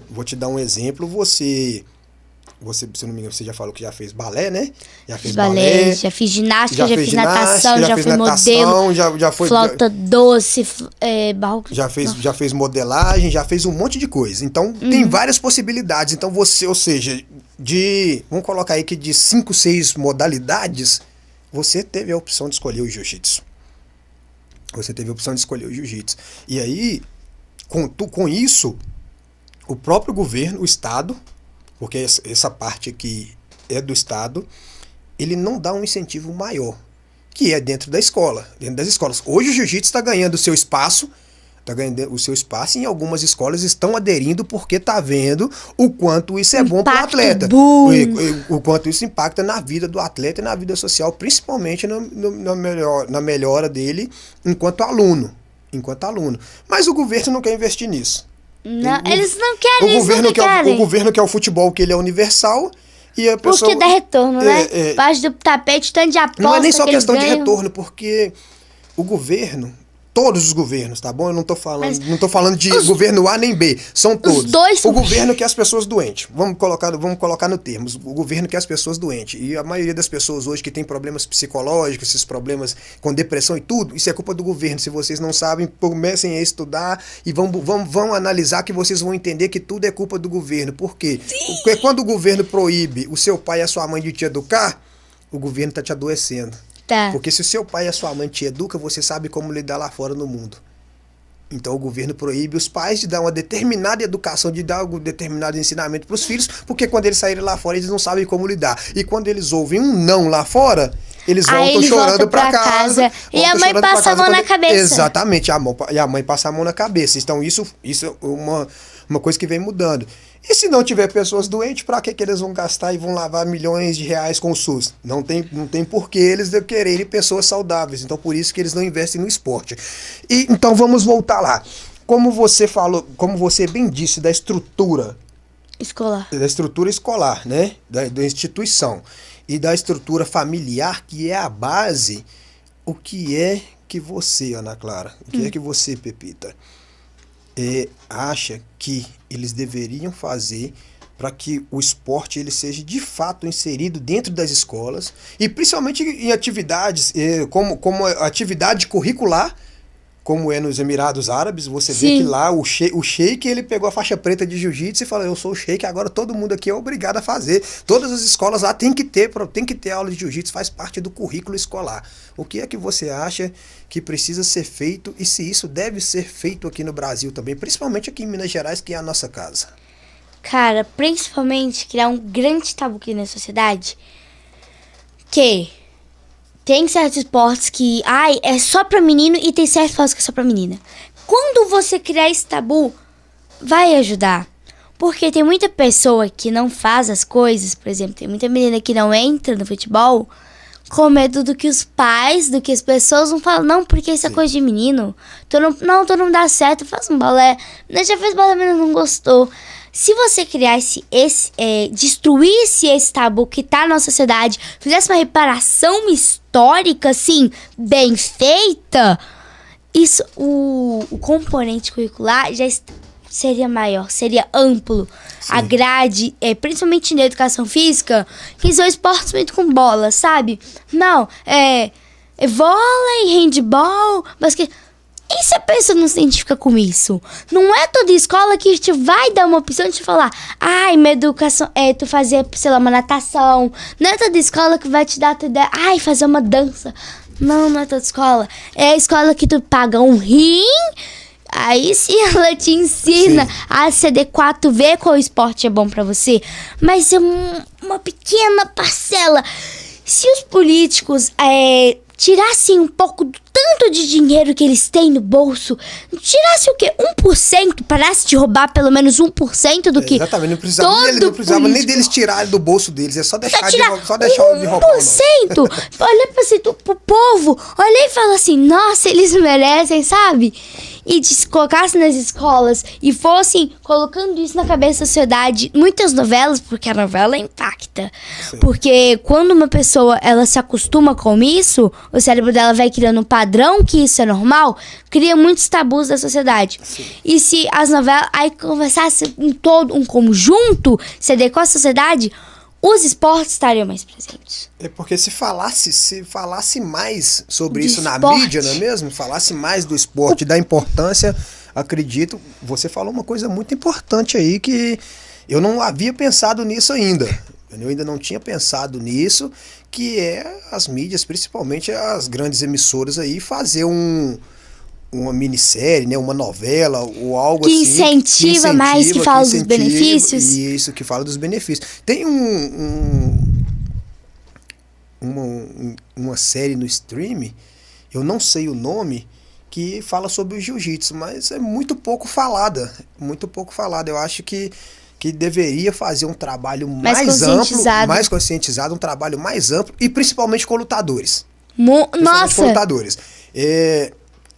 Vou te dar um exemplo. Você, se não me engano, você já falou que já fez balé, né? Já fez balé, já fiz ginástica, já fiz natação, já fui modelo, já foi flauta doce, barroco. Já fez modelagem, já fez um monte de coisa. Então, tem várias possibilidades. Então, você, ou seja, vamos colocar aí que de 5, 6 modalidades, você teve a opção de escolher o jiu-jitsu. E aí, com isso, o próprio governo, o Estado, porque essa parte aqui é do Estado, ele não dá um incentivo maior, que é dentro da escola, dentro das escolas. Hoje o jiu-jitsu está ganhando o seu espaço, e em algumas escolas estão aderindo porque está vendo o quanto isso é bom para o atleta. O quanto isso impacta na vida do atleta e na vida social, principalmente na melhora dele enquanto aluno. Mas o governo não quer investir nisso. Não, eles não querem isso. O governo quer o futebol, que ele é universal, e a pessoa... Porque dá retorno, né? Baixo do tapete, tanto de aposta. Não é nem só questão de retorno, porque o governo, todos os governos, tá bom? Eu não tô falando de governo A nem B, são todos. Os dois são... O governo quer as pessoas doentes. Vamos colocar no termo. O governo quer as pessoas doentes. E a maioria das pessoas hoje que tem problemas psicológicos, esses problemas com depressão e tudo, isso é culpa do governo. Se vocês não sabem, comecem a estudar e vão analisar, que vocês vão entender que tudo é culpa do governo. Por quê? Porque quando o governo proíbe o seu pai e a sua mãe de te educar, o governo tá te adoecendo. Tá. Porque se o seu pai e a sua mãe te educam, você sabe como lidar lá fora no mundo. Então o governo proíbe os pais de dar uma determinada educação, de dar um determinado ensinamento para os filhos, porque quando eles saírem lá fora, eles não sabem como lidar. E quando eles ouvem um não lá fora, eles voltam chorando para casa. E a mãe passa a mão na cabeça. Exatamente, e a mãe passa a mão na cabeça. Então isso é uma coisa que vem mudando. E se não tiver pessoas doentes, para que eles vão gastar e vão lavar milhões de reais com o SUS? Não tem porquê eles quererem pessoas saudáveis. Então, por isso que eles não investem no esporte. E então, vamos voltar lá. Como você falou, como você bem disse, da estrutura escolar, né? Da instituição. E da estrutura familiar, que é a base. O que é que você, Ana Clara, o que é que você, Pepita, acha que eles deveriam fazer para que o esporte ele seja de fato inserido dentro das escolas, e principalmente em atividades como atividade curricular, como é nos Emirados Árabes? Você vê que lá o sheik, ele pegou a faixa preta de jiu-jitsu e falou: eu sou o sheik, agora todo mundo aqui é obrigado a fazer. Todas as escolas lá tem que ter aula de jiu-jitsu, faz parte do currículo escolar. O que é que você acha que precisa ser feito, e se isso deve ser feito aqui no Brasil também, principalmente aqui em Minas Gerais, que é a nossa casa? Cara, principalmente criar um grande tabu aqui na sociedade, que tem certos esportes que é só pra menino, e tem certos esportes que é só pra menina. Quando você criar esse tabu, vai ajudar. Porque tem muita pessoa que não faz as coisas, por exemplo, tem muita menina que não entra no futebol com medo do que os pais, do que as pessoas vão falar. Não, porque isso é coisa de menino. Tu não dá certo, faz um balé. Já fez balé, mas não gostou. Se você criasse destruísse esse tabu que tá na sociedade, fizesse uma reparação histórica, assim, bem feita, isso, o componente curricular já seria maior, seria amplo. Sim. A grade, principalmente na educação física, que são esportes muito com bola, sabe? Não, vôlei, handball, basquete. E se a pessoa não se identifica com isso? Não é toda escola que te vai dar uma opção de te falar, minha educação tu fazer, sei lá, uma natação. Não é toda escola que vai te dar a ideia, fazer uma dança. Não é toda escola. É a escola que tu paga um rim, aí sim ela te ensina a se adequar, tu vê qual esporte é bom pra você. Mas é uma pequena parcela. Se os políticos tirassem um pouco do tanto de dinheiro que eles têm no bolso, tirasse o quê? 1%, parasse de roubar pelo menos 1% do que exatamente, não precisava nem deles tirarem do bolso deles, é só deixar de roubar. 1%! Olha pro povo, olha e fala assim, nossa, eles merecem, sabe? E se colocassem nas escolas e fossem colocando isso na cabeça da sociedade, muitas novelas, porque a novela impacta. Sim. Porque quando uma pessoa ela se acostuma com isso, o cérebro dela vai criando um padrão que isso é normal, cria muitos tabus da sociedade. Sim. E se as novelas aí conversassem em todo um conjunto, se adequar à sociedade, os esportes estariam mais presentes. É porque se falasse mais sobre isso na mídia, não é mesmo? Falasse mais do esporte, da importância, acredito, você falou uma coisa muito importante aí que eu não havia pensado nisso ainda. Eu ainda não tinha pensado nisso, que é as mídias, principalmente as grandes emissoras aí, fazer uma minissérie, né, uma novela ou algo que assim. Incentiva mais, que fala dos benefícios. Isso, que fala dos benefícios. Tem uma série no stream, eu não sei o nome, que fala sobre o jiu-jitsu, mas é muito pouco falada. Muito pouco falada. Eu acho que deveria fazer um trabalho mais amplo, mais conscientizado, um trabalho mais amplo e principalmente com lutadores. Nossa! Com lutadores.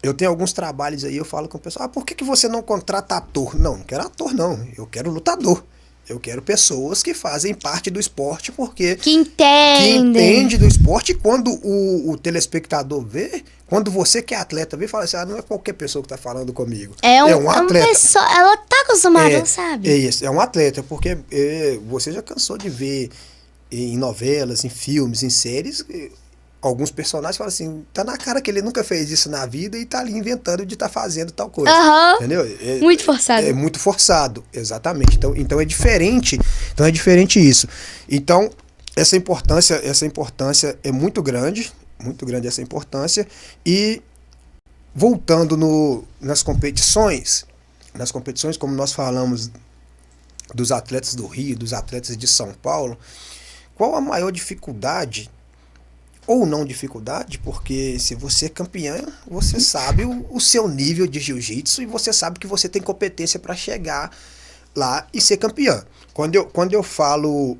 Eu tenho alguns trabalhos aí, eu falo com o pessoal, por que você não contrata ator? Não quero ator não, eu quero lutador. Eu quero pessoas que fazem parte do esporte, porque... Que entende do esporte, quando o telespectador vê, quando você que é atleta vê, fala assim, não é qualquer pessoa que tá falando comigo. É um atleta. Ela tá acostumada, sabe? É isso, é um atleta, porque você já cansou de ver em novelas, em filmes, em séries... Alguns personagens falam assim, tá na cara que ele nunca fez isso na vida e tá ali inventando de estar fazendo tal coisa. Entendeu? Muito forçado. É muito forçado, exatamente. Então é diferente. Então é diferente isso. Então, essa importância é muito grande essa importância. E voltando nas competições, como nós falamos dos atletas do Rio, dos atletas de São Paulo, qual a maior dificuldade? Ou não dificuldade, porque se você é campeã, você sabe o seu nível de jiu-jitsu e você sabe que você tem competência para chegar lá e ser campeã. Quando eu falo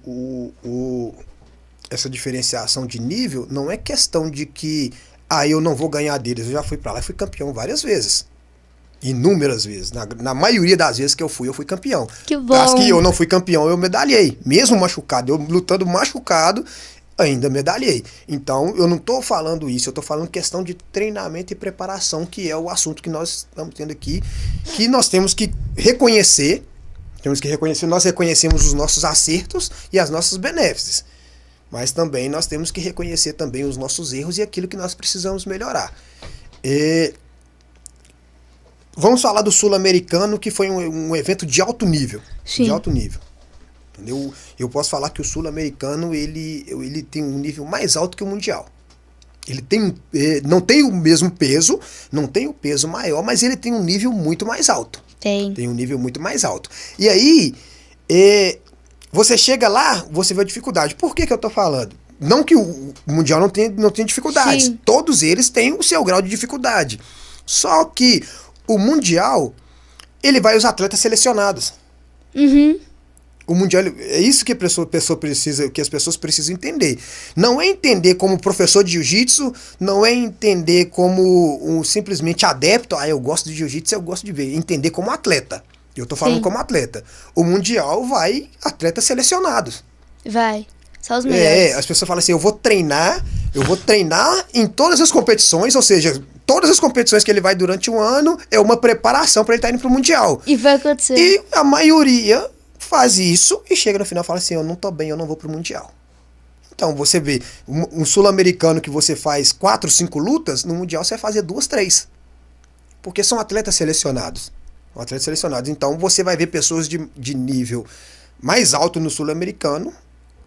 essa diferenciação de nível, não é questão de que eu não vou ganhar deles. Eu já fui para lá e fui campeão várias vezes. Inúmeras vezes. Na maioria das vezes que eu fui campeão. Que bom. As que eu não fui campeão, eu medalhei. Mesmo machucado, eu lutando machucado, ainda medalhei. Então, eu não estou falando isso, eu estou falando questão de treinamento e preparação, que é o assunto que nós estamos tendo aqui, que nós temos que reconhecer, nós reconhecemos os nossos acertos e as nossas benéficas, mas também nós temos que reconhecer também os nossos erros e aquilo que nós precisamos melhorar. Vamos falar do Sul-Americano, que foi um evento de alto nível. Sim. De alto nível. Eu posso falar que o Sul-Americano ele tem um nível mais alto que o Mundial. Ele não tem o mesmo peso, não tem o peso maior, mas ele tem um nível muito mais alto. Tem um nível muito mais alto. E aí, você chega lá, você vê a dificuldade. Por que eu estou falando? Não que o Mundial não tenha dificuldades. Sim. Todos eles têm o seu grau de dificuldade. Só que o Mundial, ele vai os atletas selecionados. Uhum. O Mundial, é isso que as pessoas precisam entender. Não é entender como professor de jiu-jitsu, não é entender como simplesmente adepto, eu gosto de jiu-jitsu, eu gosto de ver. Entender como atleta. Eu tô falando como atleta. O Mundial vai atletas selecionados. Vai. Só os melhores. As pessoas falam assim, eu vou treinar em todas as competições, ou seja, todas as competições que ele vai durante um ano é uma preparação para ele estar indo pro Mundial. E vai acontecer. E a maioria faz isso e chega no final e fala assim, eu não tô bem, eu não vou pro Mundial. Então, você vê, um sul-americano que você faz 4, 5 lutas, no Mundial você vai fazer 2, 3. Porque são atletas selecionados. Então, você vai ver pessoas de nível mais alto no sul-americano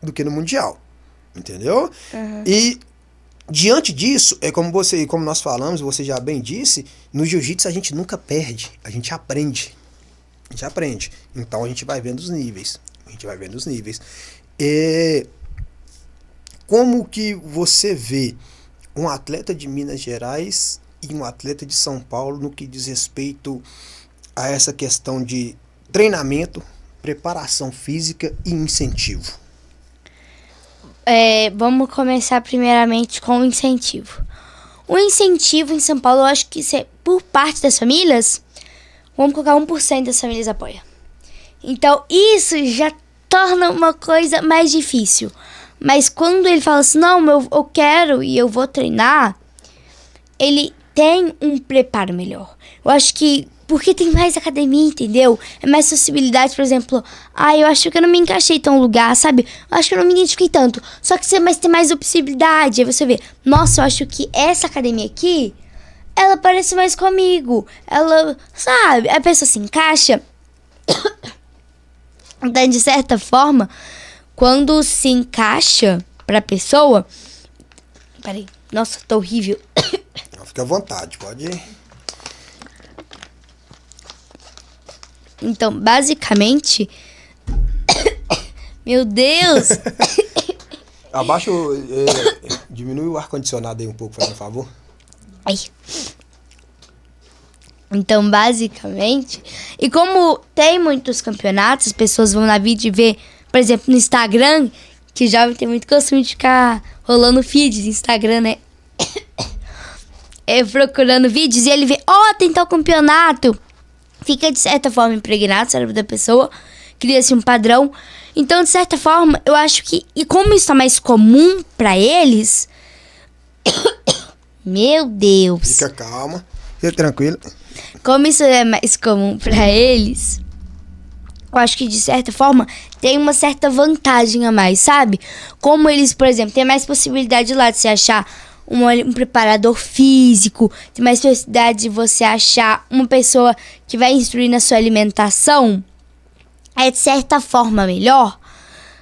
do que no Mundial. Entendeu? Uhum. E, diante disso, como nós falamos, você já bem disse, no jiu-jitsu a gente nunca perde, a gente aprende. Então, a gente vai vendo os níveis. Como que você vê um atleta de Minas Gerais e um atleta de São Paulo no que diz respeito a essa questão de treinamento, preparação física e incentivo? Vamos começar primeiramente com o incentivo. O incentivo em São Paulo, eu acho que por parte das famílias, vamos colocar 1% das famílias apoia. Então, isso já torna uma coisa mais difícil. Mas quando ele fala assim, não, eu quero e eu vou treinar, ele tem um preparo melhor. Eu acho que, porque tem mais academia, entendeu? É mais possibilidade, por exemplo, eu acho que eu não me encaixei tão no lugar, sabe? Eu acho que eu não me identifiquei tanto. Só que tem mais possibilidade. Aí você vê, nossa, eu acho que essa academia aqui, ela parece mais comigo. Ela, sabe? A pessoa se encaixa. Então, de certa forma, quando se encaixa pra pessoa... Peraí. Nossa, tá horrível. Fica à vontade, pode ir. Então, basicamente... Meu Deus! Abaixa diminui o ar-condicionado aí um pouco, por favor. Ai. Então, basicamente... E como tem muitos campeonatos, as pessoas vão na vida e ver... Por exemplo, no Instagram, que jovem tem muito costume de ficar rolando feeds no Instagram, né? Procurando vídeos e ele vê, tem tal campeonato. Fica, de certa forma, impregnado no cérebro da pessoa. Cria-se um padrão. Então, de certa forma, eu acho que... E como isso tá mais comum pra eles... Meu Deus. Fica calma. Fica tranquilo. Como isso é mais comum pra eles... Eu acho que, de certa forma, tem uma certa vantagem a mais, sabe? Como eles, por exemplo, tem mais possibilidade lá de você achar um preparador físico, tem mais possibilidade de você achar uma pessoa que vai instruir na sua alimentação, é, de certa forma, melhor,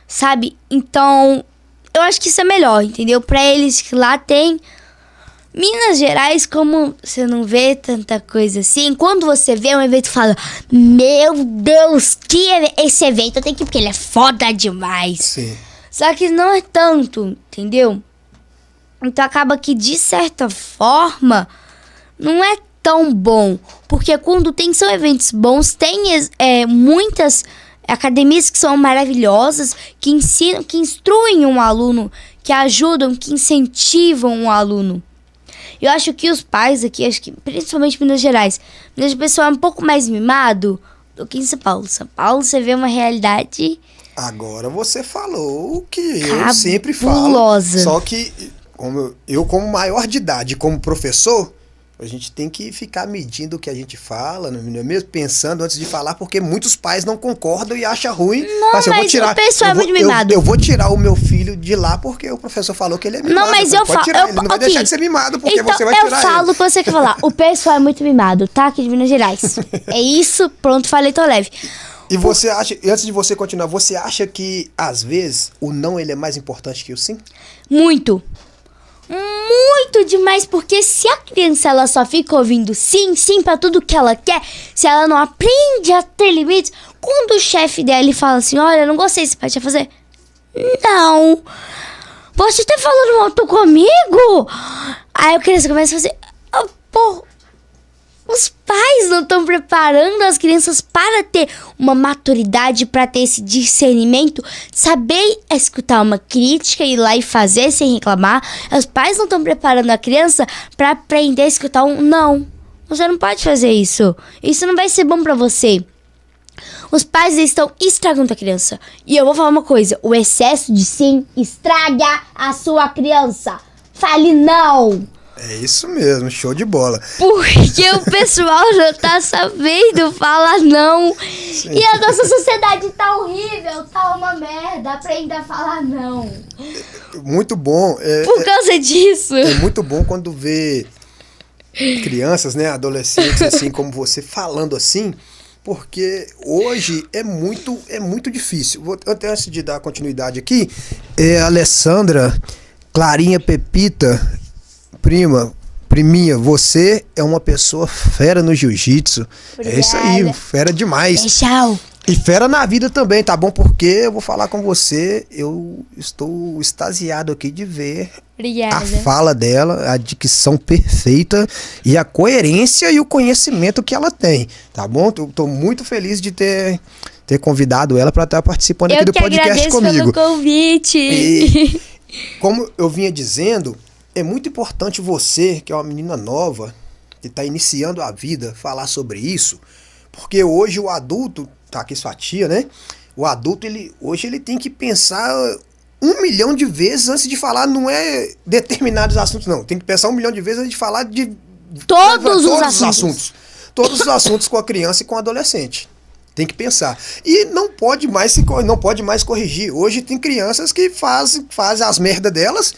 sabe? Então, eu acho que isso é melhor, entendeu? Pra eles que lá tem... Minas Gerais, como você não vê tanta coisa assim, quando você vê um evento e fala, meu Deus, esse evento eu tenho que ir porque ele é foda demais. Sim. Só que não é tanto, entendeu? Então acaba que, de certa forma, não é tão bom. Porque quando são eventos bons, tem muitas academias que são maravilhosas, que ensinam, que instruem um aluno, que ajudam, que incentivam um aluno. Eu acho que os pais aqui, acho que principalmente em Minas Gerais, o pessoal é um pouco mais mimado do que em São Paulo. São Paulo você vê uma realidade... Agora você falou o que eu cabulosa. sempre falo. Só que como maior de idade, como professor, a gente tem que ficar medindo o que a gente fala, não é mesmo? Pensando antes de falar, porque muitos pais não concordam e acham ruim. Não, mas o pessoal é muito mimado. Eu vou tirar o meu filho de lá porque o professor falou que ele é mimado. Não, mas eu falo... Ele não vai deixar de ser mimado porque então, você vai tirar ele. Eu falo o que você quer falar. O pessoal é muito mimado, tá? Aqui de Minas Gerais. É isso, pronto, falei, tô leve. E você acha, antes de você continuar, você acha que, às vezes, o não ele é mais importante que o sim? Muito. Muito demais, porque se a criança ela só fica ouvindo sim, sim pra tudo que ela quer, se ela não aprende a ter limites, quando o chefe dela fala assim, olha, não gostei, você pode fazer? Não. Você tá falando alto comigo? Aí a criança começa a fazer, os pais não estão preparando as crianças para ter uma maturidade, para ter esse discernimento, saber escutar uma crítica, ir lá e fazer sem reclamar. Os pais não estão preparando a criança para aprender a escutar um não. Você não pode fazer isso. Isso não vai ser bom para você. Os pais estão estragando a criança. E eu vou falar uma coisa, o excesso de sim estraga a sua criança. Fale não. É isso mesmo, show de bola. Porque o pessoal já tá sabendo falar não. Sim. E a nossa sociedade tá horrível, tá uma merda. Aprenda a falar não. Muito bom. Por causa disso. É muito bom quando vê crianças, né, adolescentes, assim como você, falando assim, porque hoje é muito difícil. Até antes de dar continuidade aqui, Alessandra, Clarinha, Pepita, priminha, você é uma pessoa fera no jiu-jitsu. É isso aí, fera demais. Tchau. E fera na vida também, tá bom? Porque eu vou falar com você, eu estou extasiado aqui de ver Obrigada. a fala dela, a dicção perfeita e a coerência e o conhecimento que ela tem, tá bom? Eu tô muito feliz de ter convidado ela para estar participando aqui do podcast comigo. Eu que agradeço pelo convite. E, como eu vinha dizendo, é muito importante você, que é uma menina nova, que está iniciando a vida, falar sobre isso, porque hoje o adulto, tá aqui sua tia, né? O adulto, hoje ele tem que pensar 1 milhão de vezes antes de falar, não é determinados assuntos, não. Tem que pensar 1 milhão de vezes antes de falar de todos os assuntos. Todos os assuntos com a criança e com o adolescente. Tem que pensar. E não pode mais corrigir. Hoje tem crianças que fazem as merdas delas,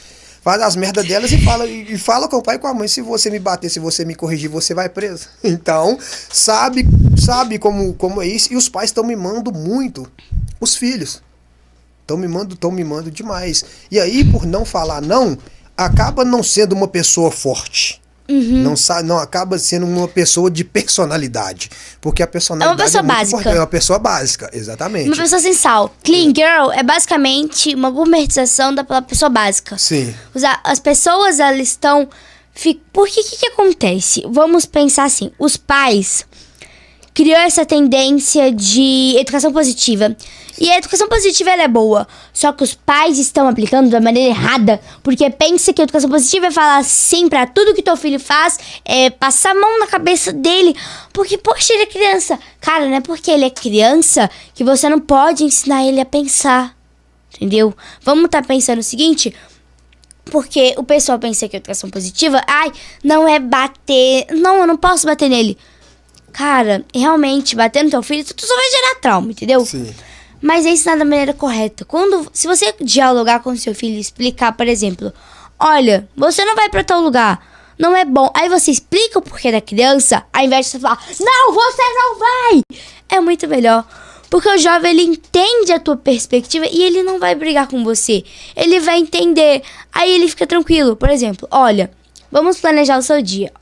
e fala com o pai e com a mãe: se você me bater, se você me corrigir, você vai preso. Então, sabe como é isso. E os pais estão mimando muito os filhos. Estão mimando demais. E aí, por não falar não, acaba não sendo uma pessoa forte. Uhum. Não acaba sendo uma pessoa de personalidade. Porque a personalidade é uma pessoa básica. Importante. É uma pessoa básica, exatamente. Uma pessoa sem sal. Clean girl é basicamente uma gourmetização da pessoa básica. Sim. As pessoas, elas estão... Porque o que acontece? Vamos pensar assim. Os pais criou essa tendência de educação positiva. E a educação positiva, ela é boa. Só que os pais estão aplicando da maneira errada. Porque pensa que a educação positiva é falar sim pra tudo que teu filho faz. É passar a mão na cabeça dele. Porque, poxa, ele é criança. Cara, não é porque ele é criança que você não pode ensinar ele a pensar. Entendeu? Vamos estar pensando o seguinte... Porque o pessoal pensa que a educação positiva... não é bater... Não, eu não posso bater nele. Cara, realmente, bater no teu filho, tu só vai gerar trauma, entendeu? Sim. Mas é ensinar da maneira correta. Se você dialogar com seu filho e explicar, por exemplo... Olha, você não vai pra tal lugar. Não é bom. Aí você explica o porquê da criança, ao invés de você falar... Não, você não vai! É muito melhor. Porque o jovem, ele entende a tua perspectiva e ele não vai brigar com você. Ele vai entender. Aí ele fica tranquilo. Por exemplo, olha, vamos planejar o seu dia.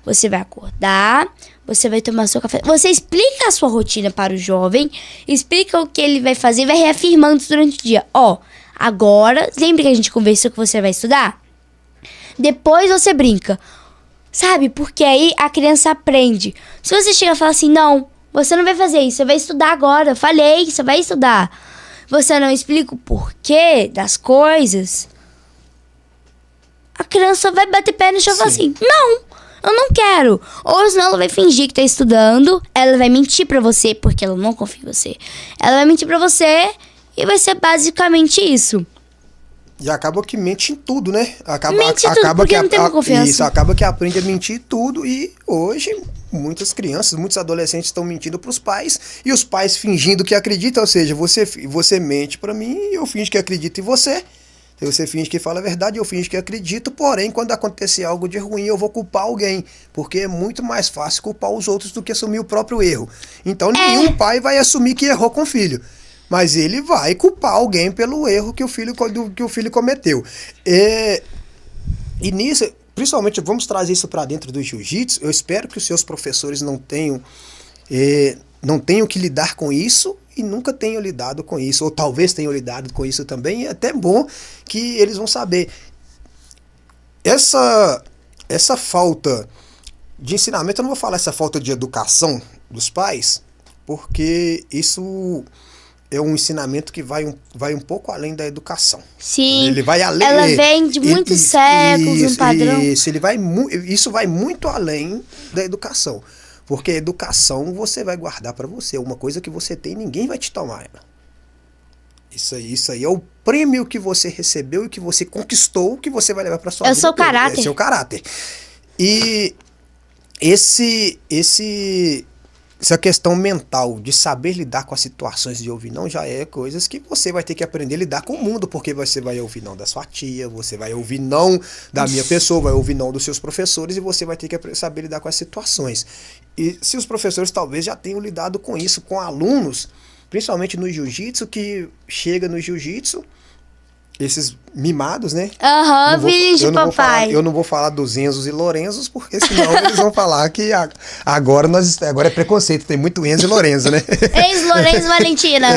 Você vai acordar, você vai tomar seu café. Você explica a sua rotina para o jovem, explica o que ele vai fazer e vai reafirmando durante o dia. Agora, lembra que a gente conversou que você vai estudar? Depois você brinca. Sabe? Porque aí a criança aprende. Se você chega e fala assim, não... Você não vai fazer isso, você vai estudar agora. Eu falei, você vai estudar. Você não explica o porquê das coisas. A criança vai bater pé no chão e falar assim, não, eu não quero. Ou senão ela vai fingir que tá estudando. Ela vai mentir pra você, porque ela não confia em você. Ela vai mentir pra você e vai ser basicamente isso. E acaba que mente em tudo, né? Mente tudo, porque não tem uma confiança. Isso, acaba que aprende a mentir tudo. E hoje, muitas crianças, muitos adolescentes estão mentindo pros pais. E os pais fingindo que acreditam. Ou seja, você mente pra mim e eu finjo que acredito em você. Você finge que fala a verdade, eu finjo que acredito. Porém, quando acontecer algo de ruim, eu vou culpar alguém. Porque é muito mais fácil culpar os outros do que assumir o próprio erro. Então, nenhum pai vai assumir que errou com o filho. Mas ele vai culpar alguém pelo erro que o filho cometeu. E nisso, principalmente, vamos trazer isso para dentro do jiu-jitsu. Eu espero que os seus professores não tenham que lidar com isso e nunca tenham lidado com isso. Ou talvez tenham lidado com isso também. E é até bom que eles vão saber. Essa falta de ensinamento, eu não vou falar essa falta de educação dos pais, porque isso... é um ensinamento que vai um pouco além da educação. Sim. Ele vai além. Ela vem de muitos séculos, um padrão. Isso vai muito além da educação. Porque a educação você vai guardar para você. Uma coisa que você tem, ninguém vai te tomar ela. Isso aí é o prêmio que você recebeu e que você conquistou, que você vai levar para sua É o vida. seu caráter. É seu caráter. E essa questão mental de saber lidar com as situações de ouvir não já é coisas que você vai ter que aprender a lidar com o mundo, porque você vai ouvir não da sua tia, você vai ouvir não da minha pessoa, vai ouvir não dos seus professores e você vai ter que saber lidar com as situações. E se os professores talvez já tenham lidado com isso, com alunos, principalmente no jiu-jitsu, que chega no jiu-jitsu, esses mimados, né? Aham, filhos de papai. Eu não vou falar dos Enzos e Lorenzos, porque senão eles vão falar que agora é preconceito, tem muito Enzo e Lorenzo, né? Ex-Lorenzo Valentina.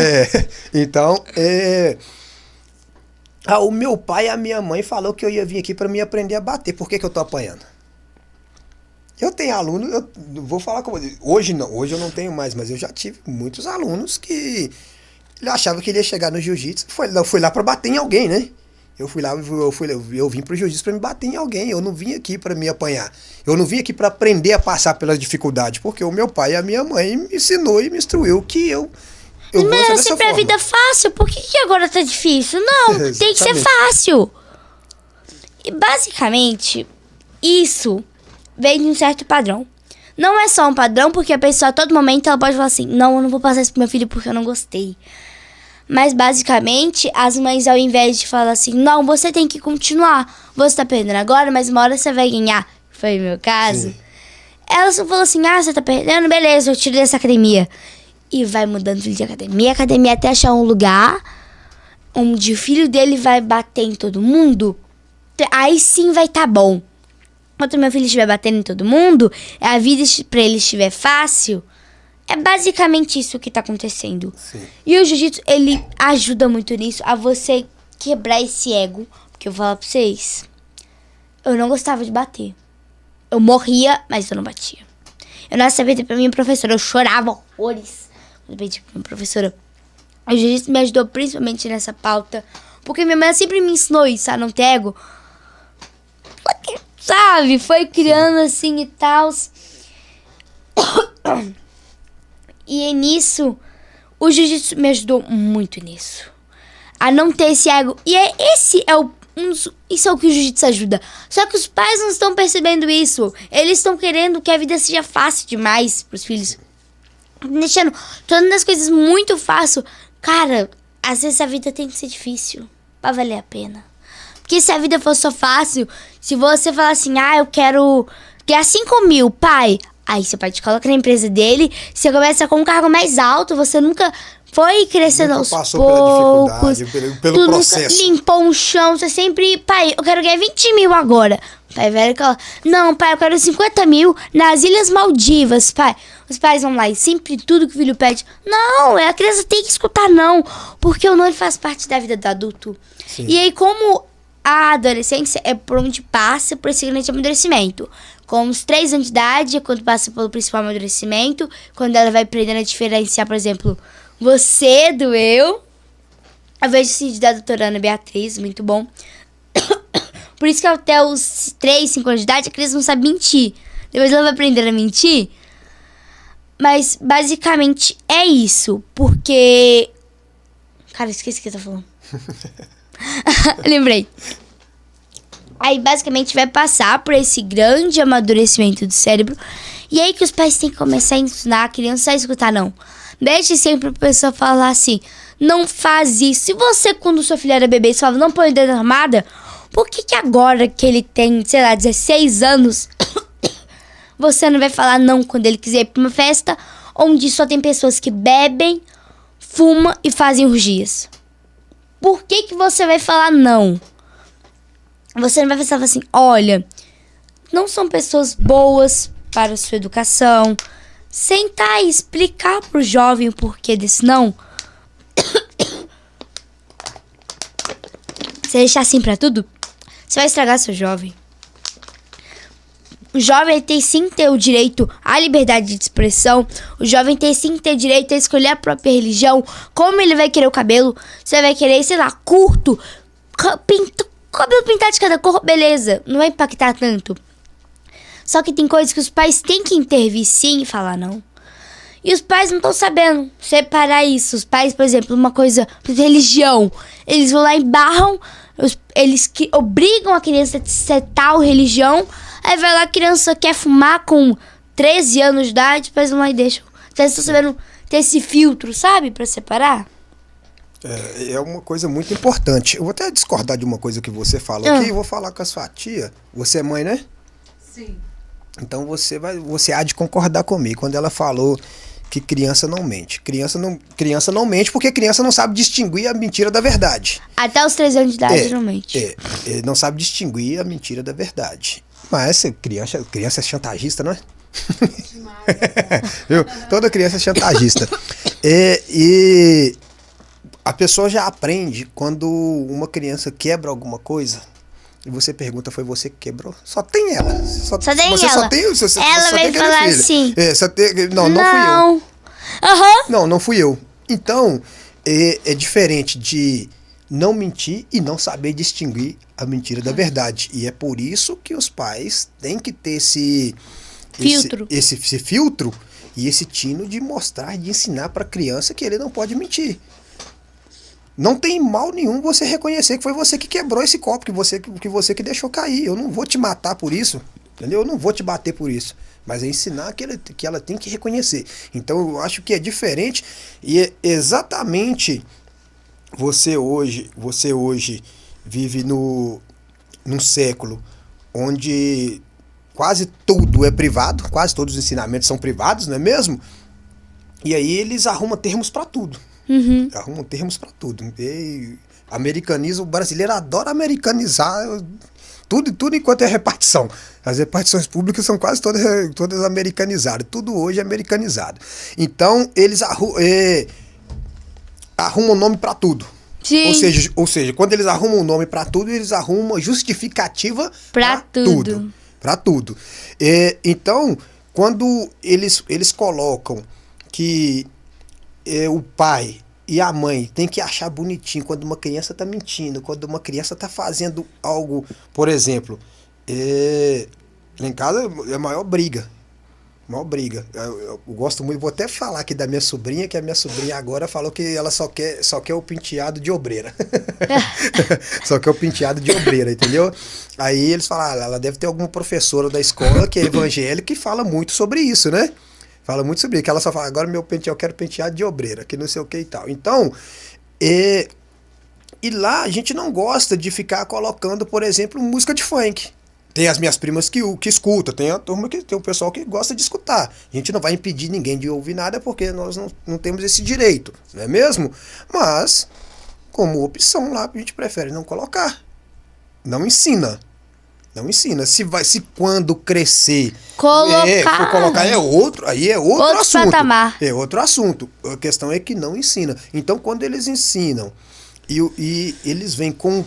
Então, o meu pai e a minha mãe falou que eu ia vir aqui para me aprender a bater. Por que eu tô apanhando? Eu tenho aluno, eu vou falar com você. Hoje eu não tenho mais, mas eu já tive muitos alunos que ele achava que ele ia chegar no jiu-jitsu, foi lá para bater em alguém, né? Eu vim pro jiu-jitsu para me bater em alguém. Eu não vim aqui para me apanhar. Eu não vim aqui para aprender a passar pelas dificuldades, porque o meu pai e a minha mãe me ensinou e me instruiu que eu vou Mas ser era dessa sempre forma. a vida fácil, por que agora tá difícil? Não, tem que ser Exatamente. fácil. E basicamente, isso vem de um certo padrão. Não é só um padrão, porque a pessoa a todo momento ela pode falar assim, não, eu não vou passar isso pro meu filho porque eu não gostei. Mas basicamente, as mães ao invés de falar assim, não, você tem que continuar, você tá perdendo agora, mas uma hora você vai ganhar, foi o meu caso. Sim. Ela só falou assim, você tá perdendo, beleza, eu tiro dessa academia. E vai mudando de academia até achar um lugar onde o filho dele vai bater em todo mundo, aí sim vai tá bom. Quando meu filho estiver batendo em todo mundo, a vida pra ele estiver fácil, é basicamente isso que tá acontecendo. Sim. E o jiu-jitsu, ele ajuda muito nisso, a você quebrar esse ego. Porque eu vou falar pra vocês, eu não gostava de bater. Eu morria, mas eu não batia. Eu não sabia pra minha professora, eu chorava horrores quando eu pedi pra minha professora. O jiu-jitsu me ajudou principalmente nessa pauta, porque minha mãe sempre me ensinou isso, a não ter ego. Sabe, foi criando assim e tal. E é nisso, o jiu-jitsu me ajudou muito nisso. A não ter esse ego. E isso é o que o jiu-jitsu ajuda. Só que os pais não estão percebendo isso. Eles estão querendo que a vida seja fácil demais pros filhos. Deixando todas as coisas muito fácil. Cara, às vezes a vida tem que ser difícil pra valer a pena. Porque se a vida fosse só fácil, se você falar assim, eu quero ganhar 5 mil, pai. Aí seu pai te coloca na empresa dele, você começa com um cargo mais alto, você nunca foi crescendo aos poucos. Pelo processo. Nunca limpou um chão, você sempre, pai, eu quero ganhar 20 mil agora. Pai velho, não, pai, eu quero 50 mil nas Ilhas Maldivas, pai. Os pais vão lá e sempre tudo que o filho pede. Não, a criança tem que escutar não, porque o não ele faz parte da vida do adulto. Sim. E aí, como a adolescência é por onde passa por esse grande amadurecimento. Com os 3 anos de idade é quando passa pelo principal amadurecimento, quando ela vai aprendendo a diferenciar, por exemplo, você do eu. Eu vejo esse vídeo da doutora Ana Beatriz, muito bom. Por isso que até os 3, 5 anos de idade a criança não sabe mentir. Depois ela vai aprender a mentir. Mas basicamente é isso, porque... Cara, esqueci o que eu tô falando. Lembrei. Aí basicamente vai passar por esse grande amadurecimento do cérebro. E aí que os pais têm que começar a ensinar a criança a escutar não. Deixe sempre a pessoa falar assim, não faz isso. Se você, quando sua filha era bebê, você falava, não põe o dedo na armada, por que agora que ele tem, sei lá, 16 anos, você não vai falar não quando ele quiser ir pra uma festa onde só tem pessoas que bebem, fumam e fazem orgias? Por que você vai falar não? Você não vai falar assim, olha, não são pessoas boas para a sua educação. Sentar e explicar pro jovem o porquê desse não. Você deixar assim pra tudo, você vai estragar seu jovem. O jovem tem sim que ter o direito à liberdade de expressão. O jovem tem sim que ter direito a escolher a própria religião. Como ele vai querer o cabelo. Você vai querer, sei lá, curto. Cabelo pintado de cada cor, beleza. Não vai impactar tanto. Só que tem coisas que os pais têm que intervir sim e falar não. E os pais não estão sabendo separar isso. Os pais, por exemplo, uma coisa, religião. Eles vão lá e barram, eles que obrigam a criança a ser tal religião. Aí vai lá, a criança quer fumar com 13 anos de idade, os pais vão lá e deixam. Vocês estão sabendo ter esse filtro, sabe? Pra separar. É uma coisa muito importante. Eu vou até discordar de uma coisa que você falou aqui. Eu vou falar com a sua tia. Você é mãe, né? Sim. Então você há de concordar comigo quando ela falou que criança não mente. Criança não mente porque criança não sabe distinguir a mentira da verdade. Até os 13 anos de idade, geralmente. Não sabe distinguir a mentira da verdade. Mas criança é chantagista, não é? Viu? Toda criança é chantagista. E a pessoa já aprende quando uma criança quebra alguma coisa. E você pergunta, foi você que quebrou? Só tem ela. Só tem você ela. Só tem, ela vai falar assim. Não fui eu. Uhum. Não fui eu. Então, é diferente de não mentir e não saber distinguir a mentira da verdade. E é por isso que os pais têm que ter esse filtro e esse tino de mostrar, de ensinar para a criança que ele não pode mentir. Não tem mal nenhum você reconhecer que foi você que quebrou esse copo, que você que deixou cair. Eu não vou te matar por isso, entendeu? Eu não vou te bater por isso. Mas é ensinar que ela tem que reconhecer. Então eu acho que é diferente e é exatamente você hoje vive num século onde quase tudo é privado, quase todos os ensinamentos são privados, não é mesmo? E aí eles arrumam termos para tudo. Uhum. Arrumam termos para tudo. E americaniza, o brasileiro adora americanizar tudo enquanto é repartição. As repartições públicas são quase todas americanizadas. Tudo hoje é americanizado. Então, eles arrumam nome para tudo. Sim. Ou seja, quando eles arrumam nome para tudo, eles arrumam justificativa para tudo. Para tudo. Então, quando eles colocam que o pai e a mãe tem que achar bonitinho quando uma criança está mentindo, quando uma criança está fazendo algo, por exemplo, lá em casa é a maior briga. Eu gosto muito, vou até falar aqui da minha sobrinha, que a minha sobrinha agora falou que ela só quer o penteado de obreira. Só quer o penteado de obreira, entendeu? Aí eles falaram, ela deve ter alguma professora da escola que é evangélica e fala muito sobre isso, né? Fala muito sobre isso, que ela só fala, agora eu quero penteado de obreira, que não sei o que e tal. Então, e lá a gente não gosta de ficar colocando, por exemplo, música de funk. Tem as minhas primas que escutam, tem o pessoal que gosta de escutar. A gente não vai impedir ninguém de ouvir nada porque nós não temos esse direito, não é mesmo? Mas, como opção lá, a gente prefere não colocar. Não ensina. Se quando crescer for colocar é outro assunto. Patamar. É outro assunto. A questão é que não ensina. Então, quando eles ensinam e eles vêm com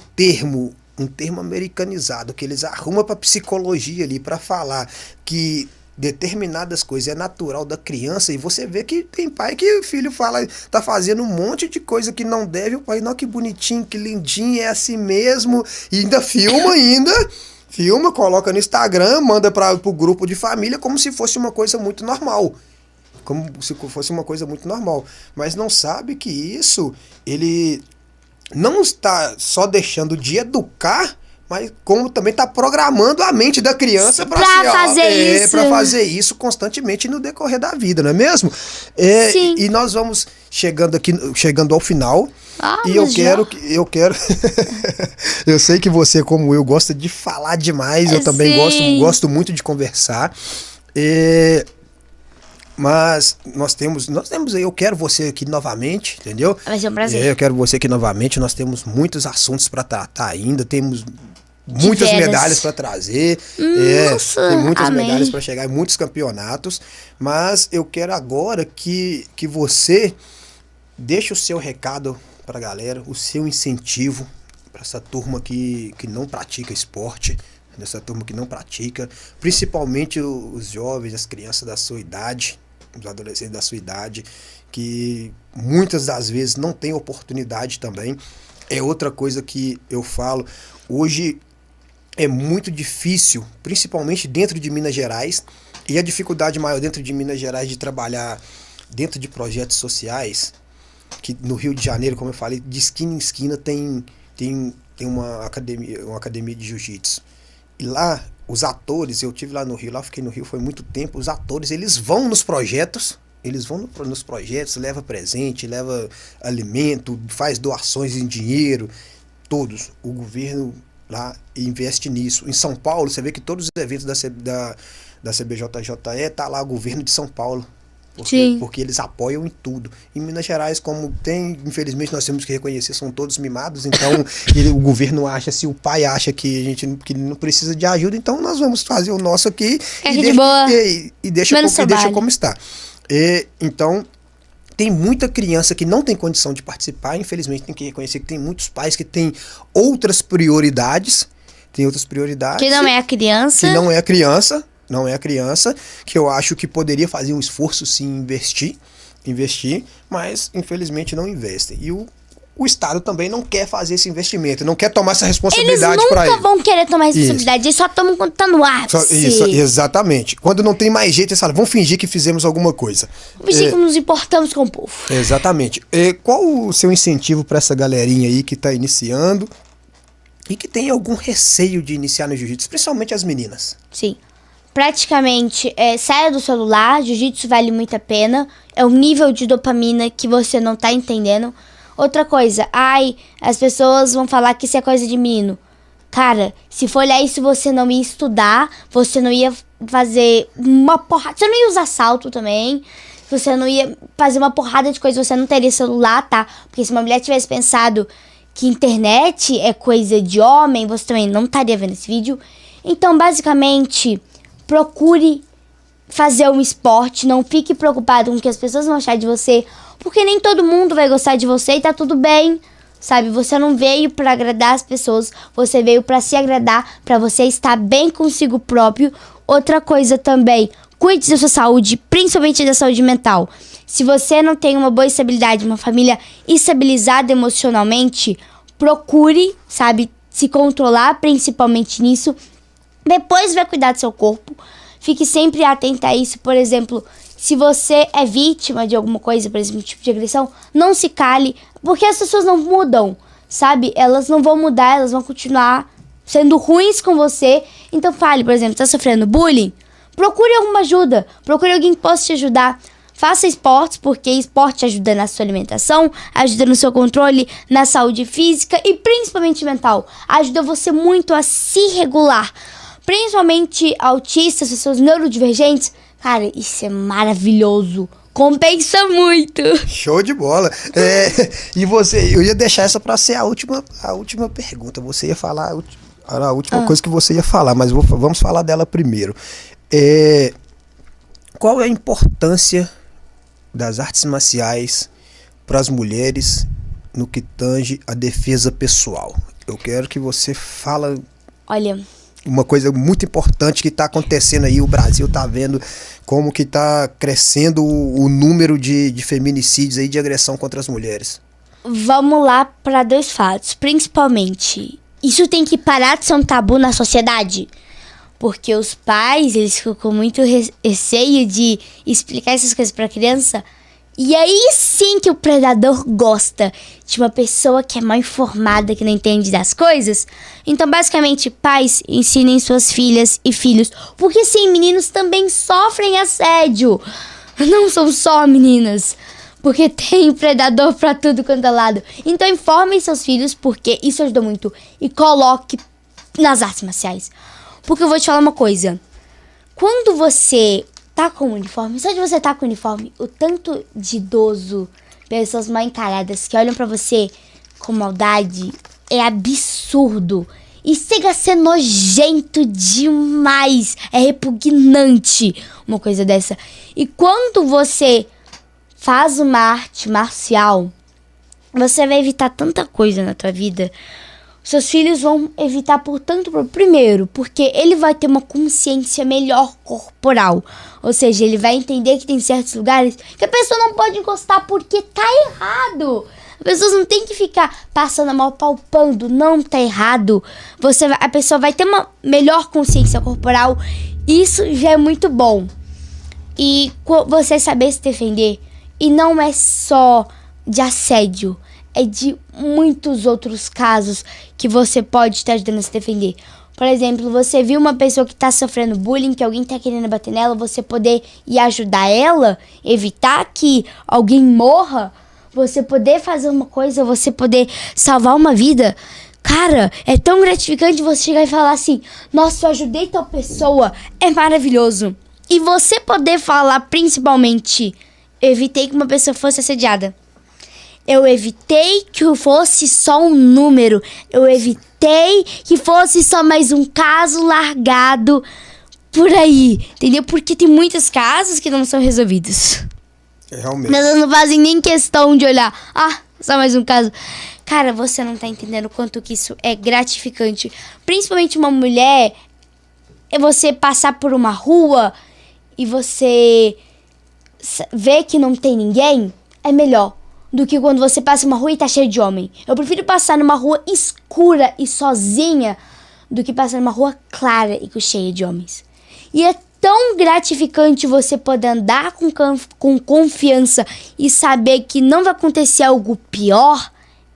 um termo americanizado, que eles arrumam para psicologia ali, para falar que determinadas coisas é natural da criança, e você vê que tem pai que o filho fala, tá fazendo um monte de coisa que não deve, o pai, não, que bonitinho, que lindinho, é assim mesmo, e ainda filma, coloca no Instagram, manda pro grupo de família como se fosse uma coisa muito normal. Mas não sabe que isso, ele não está só deixando de educar, mas como também está programando a mente da criança para fazer isso constantemente no decorrer da vida, não é mesmo? Sim. E nós vamos chegando ao final. E eu quero eu sei que você, como eu, gosta de falar demais. Eu também gosto muito de conversar. Mas nós temos aí, eu quero você aqui novamente, entendeu? Vai ser um prazer. Eu quero você aqui novamente. Nós temos muitos assuntos para tratar ainda, temos muitas medalhas para trazer. Nossa, tem muitas amém. medalhas para chegar, muitos campeonatos. Mas eu quero agora que você deixe o seu recado para a galera, o seu incentivo para essa turma que não pratica esporte, dessa turma que não pratica, principalmente os jovens, as crianças da sua idade, os adolescentes da sua idade, que muitas das vezes não têm oportunidade também. É outra coisa que eu falo, hoje é muito difícil, principalmente dentro de Minas Gerais, e a dificuldade maior dentro de Minas Gerais de trabalhar dentro de projetos sociais, que no Rio de Janeiro, como eu falei, de esquina em esquina tem uma academia de jiu-jitsu. E lá, os atores, eu tive lá no Rio, lá fiquei no Rio foi muito tempo, os atores, eles vão nos projetos, leva presente, leva alimento, faz doações em dinheiro, todos. O governo lá investe nisso. Em São Paulo, você vê que todos os eventos da CBJJE tá lá o governo de São Paulo. Porque eles apoiam em tudo. Em Minas Gerais, como tem, infelizmente nós temos que reconhecer, são todos mimados, então o governo acha, se o pai acha que a gente que não precisa de ajuda, então nós vamos fazer o nosso aqui e deixa como está. Então, tem muita criança que não tem condição de participar, infelizmente tem que reconhecer que tem muitos pais que têm outras prioridades, que não é a criança, que eu acho que poderia fazer um esforço sim, investir, mas infelizmente não investem. E o Estado também não quer fazer esse investimento, não quer tomar essa responsabilidade para eles. Nunca vão querer tomar essa responsabilidade, eles só tomam quando tá no ápice. Isso, exatamente. Quando não tem mais jeito, eles falam, vamos fingir que fizemos alguma coisa. Vamos fingir que nos importamos com o povo. Exatamente. Qual o seu incentivo para essa galerinha aí que tá iniciando e que tem algum receio de iniciar no jiu-jitsu, principalmente as meninas? Sim. Praticamente, saia do celular, jiu-jitsu vale muito a pena, é um nível de dopamina que você não tá entendendo. Outra coisa, as pessoas vão falar que isso é coisa de menino. Cara, se for olhar isso, você não ia estudar, você não ia fazer uma porrada, você não ia usar salto também, você não ia fazer uma porrada de coisa, você não teria celular, tá? Porque se uma mulher tivesse pensado que internet é coisa de homem, você também não estaria vendo esse vídeo. Então, basicamente, procure fazer um esporte, não fique preocupado com o que as pessoas vão achar de você, porque nem todo mundo vai gostar de você e tá tudo bem, sabe? Você não veio pra agradar as pessoas, você veio pra se agradar, pra você estar bem consigo próprio. Outra coisa também, cuide da sua saúde, principalmente da saúde mental. Se você não tem uma boa estabilidade, uma família estabilizada emocionalmente, procure, sabe, se controlar principalmente nisso. Depois vai cuidar do seu corpo. Fique sempre atenta a isso. Por exemplo, se você é vítima de alguma coisa, por exemplo, tipo de agressão, não se cale, porque as pessoas não mudam, sabe? Elas não vão mudar, elas vão continuar sendo ruins com você. Então fale, por exemplo, tá sofrendo bullying? Procure alguma ajuda, procure alguém que possa te ajudar. Faça esportes, porque esporte ajuda na sua alimentação, ajuda no seu controle, na saúde física e principalmente mental. Ajuda você muito a se regular. Principalmente autistas, pessoas neurodivergentes. Cara, isso é maravilhoso. Compensa muito. Show de bola. E você, eu ia deixar essa pra ser a última pergunta. Você ia falar a última coisa que você ia falar, mas vamos falar dela primeiro. Qual é a importância das artes marciais para as mulheres no que tange a defesa pessoal? Eu quero que você fale. Olha, uma coisa muito importante que está acontecendo aí, o Brasil está vendo como que está crescendo o número de feminicídios aí, de agressão contra as mulheres. Vamos lá para 2 fatos. Principalmente, isso tem que parar de ser um tabu na sociedade. Porque os pais, eles ficam com muito receio de explicar essas coisas para a criança. E aí sim que o predador gosta de uma pessoa que é mal informada, que não entende das coisas. Então, basicamente, pais, ensinem suas filhas e filhos. Porque sim, meninos também sofrem assédio. Não são só meninas. Porque tem predador pra tudo quanto é lado. Então, informem seus filhos, porque isso ajuda muito. E coloque nas artes marciais. Porque eu vou te falar uma coisa. Quando você tá com o uniforme, só de você tá com o uniforme, o tanto de idoso, pessoas mal encaradas que olham pra você com maldade é absurdo. E chega a ser nojento demais. É repugnante uma coisa dessa. E quando você faz uma arte marcial, você vai evitar tanta coisa na tua vida. Seus filhos vão evitar por tanto. Primeiro, porque ele vai ter uma consciência melhor corporal. Ou seja, ele vai entender que tem certos lugares que a pessoa não pode encostar porque tá errado. As pessoas não tem que ficar passando a mão, palpando. Não, tá errado. A pessoa vai ter uma melhor consciência corporal. Isso já é muito bom. E você saber se defender. E não é só de assédio, é de muitos outros casos que você pode estar ajudando a se defender. Por exemplo, você viu uma pessoa que está sofrendo bullying, que alguém está querendo bater nela, você poder ir ajudar ela, evitar que alguém morra, você poder fazer uma coisa, você poder salvar uma vida. Cara, é tão gratificante você chegar e falar assim, nossa, eu ajudei tal pessoa, é maravilhoso. E você poder falar principalmente, eu evitei que uma pessoa fosse assediada. Eu evitei que fosse só um número. Eu evitei que fosse só mais um caso largado por aí. Entendeu? Porque tem muitos casos que não são resolvidos. Realmente. Elas não fazem nem questão de olhar. Ah, só mais um caso. Cara, você não tá entendendo o quanto que isso é gratificante. Principalmente uma mulher, é você passar por uma rua e você vê que não tem ninguém, é melhor do que quando você passa uma rua e tá cheio de homem. Eu prefiro passar numa rua escura e sozinha do que passar numa rua clara e cheia de homens. E é tão gratificante você poder andar com confiança e saber que não vai acontecer algo pior.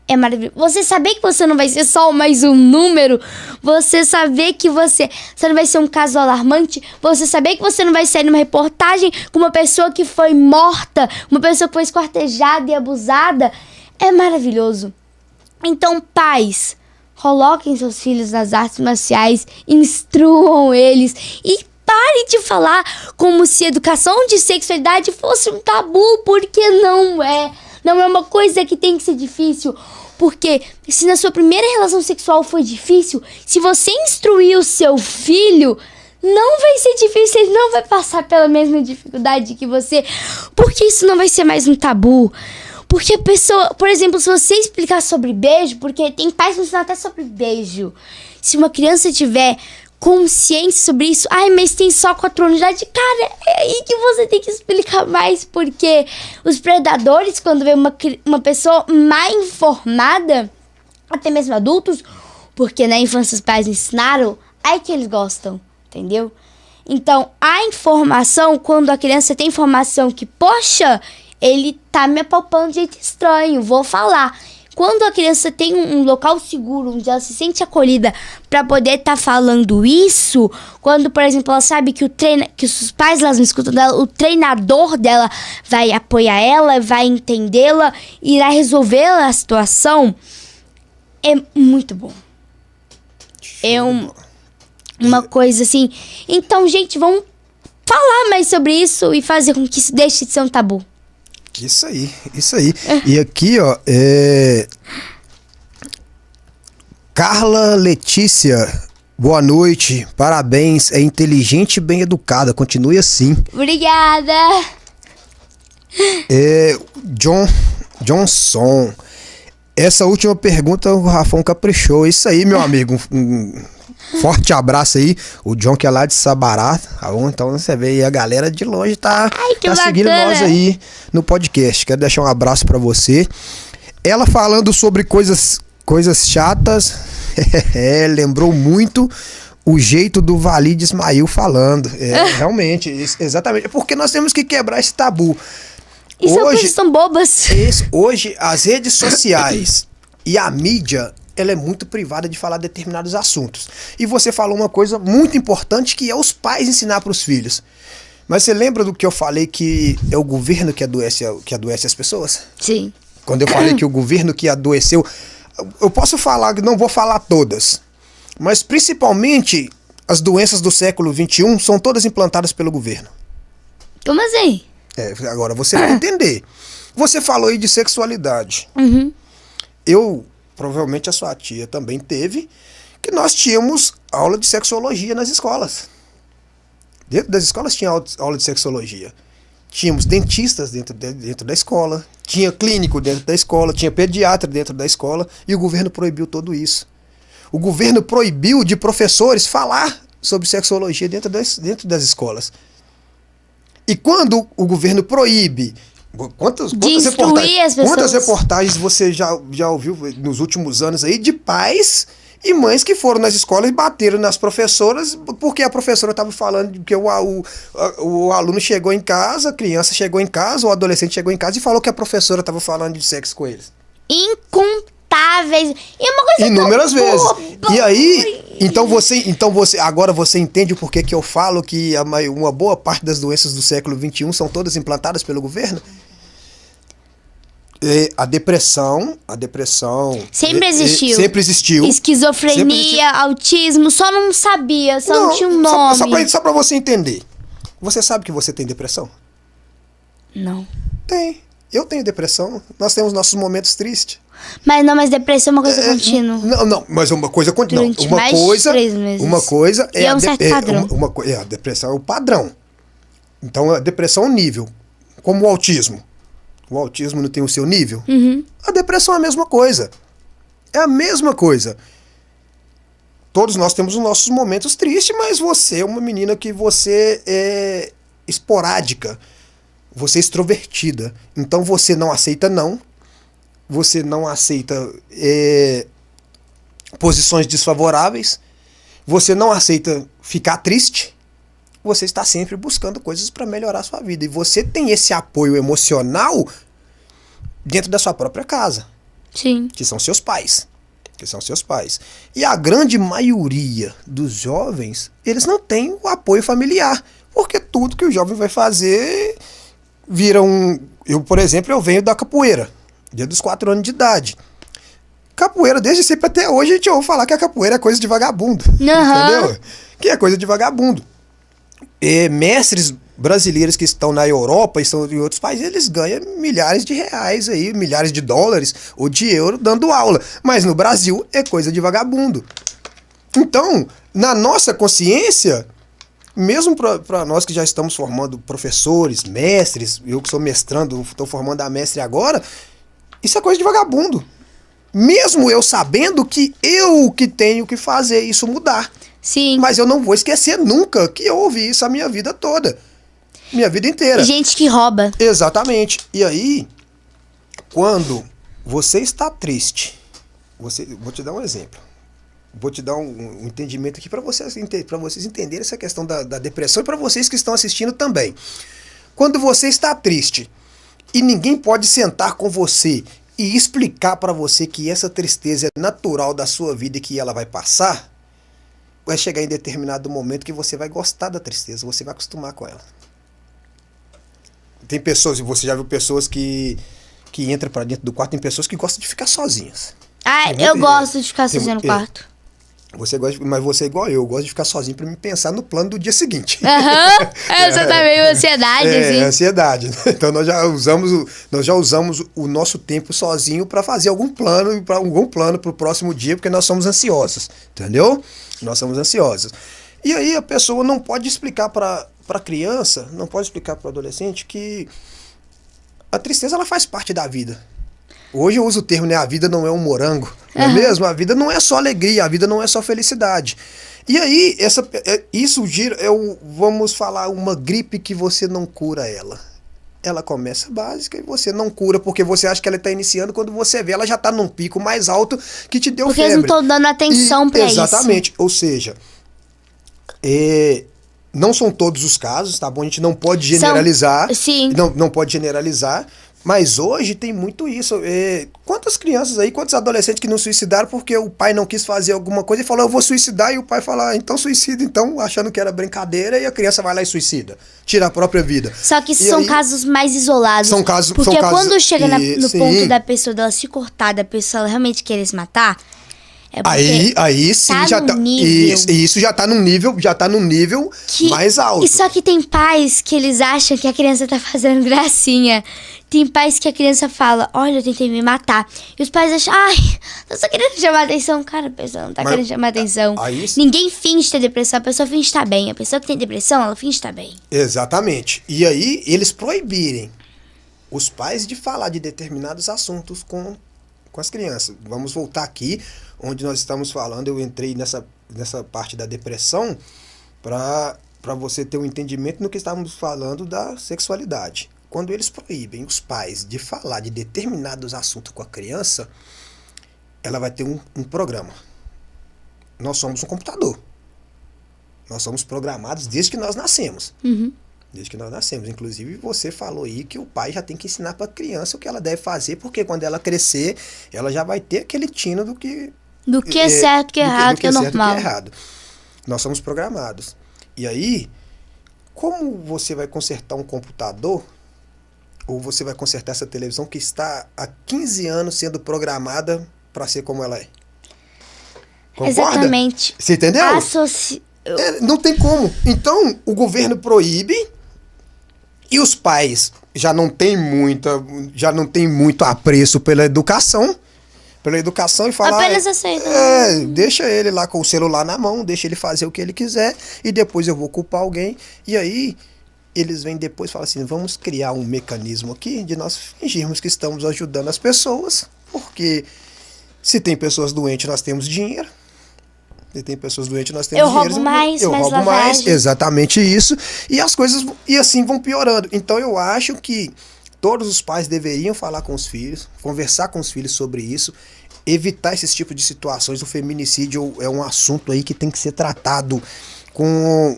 É maravilhoso. Você saber que você não vai ser só mais um número. Você saber que você não vai ser um caso alarmante. Você saber que você não vai sair numa reportagem com uma pessoa que foi morta. Uma pessoa que foi esquartejada e abusada. É maravilhoso. Então, pais, coloquem seus filhos nas artes marciais. Instruam eles. E parem de falar como se educação de sexualidade fosse um tabu. Porque não é. Não é uma coisa que tem que ser difícil. Porque se na sua primeira relação sexual foi difícil, se você instruir o seu filho, não vai ser difícil, ele não vai passar pela mesma dificuldade que você. Porque isso não vai ser mais um tabu. Porque a pessoa, por exemplo, se você explicar sobre beijo, porque tem pais que ensinam até sobre beijo. Se uma criança tiver consciência sobre isso, ai, mas tem só 4 anos de idade, cara, é aí que você tem que explicar mais, porque os predadores, quando vê uma pessoa mal informada, até mesmo adultos, porque na infância os pais ensinaram, aí que eles gostam, entendeu? Então, a informação, quando a criança tem informação que, poxa, ele tá me apalpando de jeito estranho, vou falar. Quando a criança tem um local seguro, onde ela se sente acolhida para poder estar falando isso, quando, por exemplo, ela sabe que que os pais elas não escutam dela, o treinador dela vai apoiar ela, vai entendê-la, irá resolver a situação, é muito bom. É uma coisa assim. Então, gente, vamos falar mais sobre isso e fazer com que isso deixe de ser um tabu. Isso aí. E aqui, ó, Carla Letícia, boa noite, parabéns, é inteligente e bem educada, continue assim. Obrigada. Johnson, essa última pergunta o Rafão caprichou, isso aí, meu amigo, um forte abraço aí, o John que é lá de Sabará, então você vê aí a galera de longe tá seguindo nós aí no podcast, quero deixar um abraço pra você. Ela falando sobre coisas chatas, lembrou muito o jeito do Walid Ismail falando, realmente, exatamente, porque nós temos que quebrar esse tabu. E são coisas tão bobas. Hoje as redes sociais e a mídia, ela é muito privada de falar determinados assuntos. E você falou uma coisa muito importante, que é os pais ensinar para os filhos. Mas você lembra do que eu falei, que é o governo que adoece as pessoas? Sim. Quando eu falei que o governo que adoeceu... Eu posso falar, não vou falar todas, mas principalmente as doenças do século XXI são todas implantadas pelo governo. Como assim? Agora você vai entender. Você falou aí de sexualidade. Uhum. Provavelmente a sua tia também teve, que nós tínhamos aula de sexologia nas escolas. Dentro das escolas tinha aula de sexologia. Tínhamos dentistas dentro da escola, tinha clínico dentro da escola, tinha pediatra dentro da escola, e o governo proibiu tudo isso. O governo proibiu de professores falar sobre sexologia dentro das escolas. E quando o governo proíbe... Quantas reportagens você já ouviu nos últimos anos aí de pais E mães que foram nas escolas e bateram nas professoras porque a professora estava falando que o aluno chegou em casa, a criança chegou em casa, o adolescente chegou em casa e falou que a professora estava falando de sexo com eles. Incontáveis. E uma coisa inúmeras tão vezes. boba. E aí, agora você entende o porquê que eu falo que uma boa parte das doenças do século XXI são todas implantadas pelo governo? A depressão sempre existiu. Sempre existiu. Esquizofrenia, autismo, só não sabia, não tinha um nome. Só pra você entender. Você sabe que você tem depressão? Não. Tem. Eu tenho depressão. Nós temos nossos momentos tristes. Mas depressão é uma coisa contínua. Não, mas uma coisa contínua. Durante mais de 3 meses. Uma coisa é um certo padrão. A depressão é o padrão. Então a depressão é um nível. Como o autismo. O autismo não tem o seu nível? Uhum. A depressão é a mesma coisa. É a mesma coisa. Todos nós temos os nossos momentos tristes, mas você é uma menina que você é esporádica. Você é extrovertida. Então você não aceita não. Você não aceita posições desfavoráveis. Você não aceita ficar triste. Você está sempre buscando coisas para melhorar a sua vida. E você tem esse apoio emocional dentro da sua própria casa. Sim. Que são seus pais. E a grande maioria dos jovens, eles não têm o apoio familiar. Porque tudo que o jovem vai fazer vira um... Eu, por exemplo, eu venho da capoeira. Desde os 4 anos de idade. Capoeira, desde sempre até hoje, a gente ouve falar que a capoeira é coisa de vagabundo. Uhum. Entendeu? Que é coisa de vagabundo. Mestres brasileiros que estão na Europa e estão em outros países, eles ganham milhares de reais aí, milhares de dólares ou de euros dando aula. Mas no Brasil é coisa de vagabundo. Então, na nossa consciência, mesmo para nós que já estamos formando professores, mestres, eu que sou mestrando, estou formando a mestre agora, isso é coisa de vagabundo. Mesmo eu sabendo que eu que tenho que fazer isso mudar. Sim. Mas eu não vou esquecer nunca que eu ouvi isso a minha vida toda. Minha vida inteira. Gente que rouba. Exatamente. E aí, quando você está triste, vou te dar um exemplo. Vou te dar um entendimento aqui para vocês entenderem essa questão da depressão e para vocês que estão assistindo também. Quando você está triste e ninguém pode sentar com você e explicar para você que essa tristeza é natural da sua vida e que ela vai passar, vai chegar em determinado momento que você vai gostar da tristeza, você vai acostumar com ela. Tem pessoas, e você já viu pessoas que entram para dentro do quarto, tem pessoas que gostam de ficar sozinhas. Eu gosto de ficar sozinha no quarto. Mas você é igual eu gosto de ficar sozinho para me pensar no plano do dia seguinte. Você tá meio ansiedade, assim. Ansiedade. Então nós já usamos o nosso tempo sozinho para fazer algum plano para o próximo dia, porque nós somos ansiosos, entendeu? Nós somos ansiosos. E aí a pessoa não pode explicar para a criança, não pode explicar para o adolescente que a tristeza ela faz parte da vida. Hoje eu uso o termo, né? A vida não é um morango, não é mesmo? A vida não é só alegria, a vida não é só felicidade. E aí, isso gira, vamos falar, uma gripe que você não cura ela. Ela começa básica e você não cura, porque você acha que ela está iniciando, quando você vê, ela já está num pico mais alto que te deu porque febre. Porque eles não estão dando atenção para isso. Exatamente, ou seja, não são todos os casos, tá bom? A gente não pode generalizar. Sim. Não pode generalizar. Mas hoje tem muito isso. Quantas crianças aí, quantos adolescentes que não suicidaram porque o pai não quis fazer alguma coisa e falou, eu vou suicidar, e o pai fala, então suicida, então, achando que era brincadeira, e a criança vai lá e suicida. Tira a própria vida. Só que são casos mais isolados. São casos. Porque quando chega no sim. ponto da pessoa dela se cortar, da pessoa realmente querer se matar, aí sim já tá. Isso já tá num nível mais alto. E só que tem pais que eles acham que a criança tá fazendo gracinha. Tem pais que a criança fala, olha, eu tentei me matar. E os pais acham, tô só querendo chamar atenção. Cara, a pessoa não tá querendo chamar atenção. Ninguém finge ter depressão, a pessoa finge estar bem. A pessoa que tem depressão, ela finge estar bem. Exatamente. E aí, eles proibirem os pais de falar de determinados assuntos com as crianças. Vamos voltar aqui, onde nós estamos falando, eu entrei nessa parte da depressão para você ter um entendimento no que estávamos falando da sexualidade. Quando eles proíbem os pais de falar de determinados assuntos com a criança, ela vai ter um programa. nós somos um computador. Nós somos programados desde que nós nascemos. Desde que nós nascemos. Inclusive, você falou aí que o pai já tem que ensinar para a criança o que ela deve fazer, porque quando ela crescer, ela já vai ter aquele tino do que... Do que é certo, que é errado, que é normal. Que é errado. Nós somos programados. E aí, como você vai consertar um computador, ou você vai consertar essa televisão que está há 15 anos sendo programada para ser como ela é? Concorda? Exatamente. Você entendeu? Não tem como. Então, o governo proíbe e os pais já não têm muito apreço pela educação e falar... Apenas aceitam. Deixa ele lá com o celular na mão, deixa ele fazer o que ele quiser e depois eu vou culpar alguém. E aí, eles vêm depois e falam assim, vamos criar um mecanismo aqui de nós fingirmos que estamos ajudando as pessoas, porque se tem pessoas doentes, nós temos dinheiro. Se tem pessoas doentes, nós temos dinheiro. Eu roubo mais. Exatamente isso. E as coisas, e assim vão piorando. Então eu acho que todos os pais deveriam falar com os filhos, conversar com os filhos sobre isso, evitar esses tipos de situações. O feminicídio é um assunto aí que tem que ser tratado com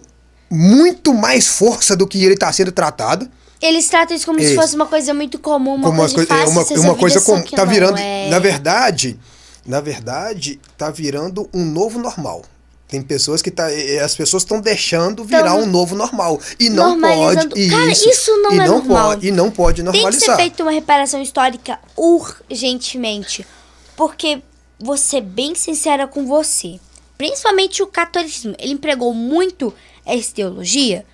muito mais força do que ele está sendo tratado. Eles tratam isso como se fosse uma coisa muito comum, uma coisa fácil. Uma coisa comum. Tá virando, é... na verdade, tá virando um novo normal. Tem pessoas que as pessoas estão deixando virar um novo normal. E não pode. Cara, isso não é normal. E não pode normalizar. Tem que ser feita uma reparação histórica urgentemente. Porque, vou ser bem sincera com você, principalmente o catolicismo, ele empregou muito essa teologia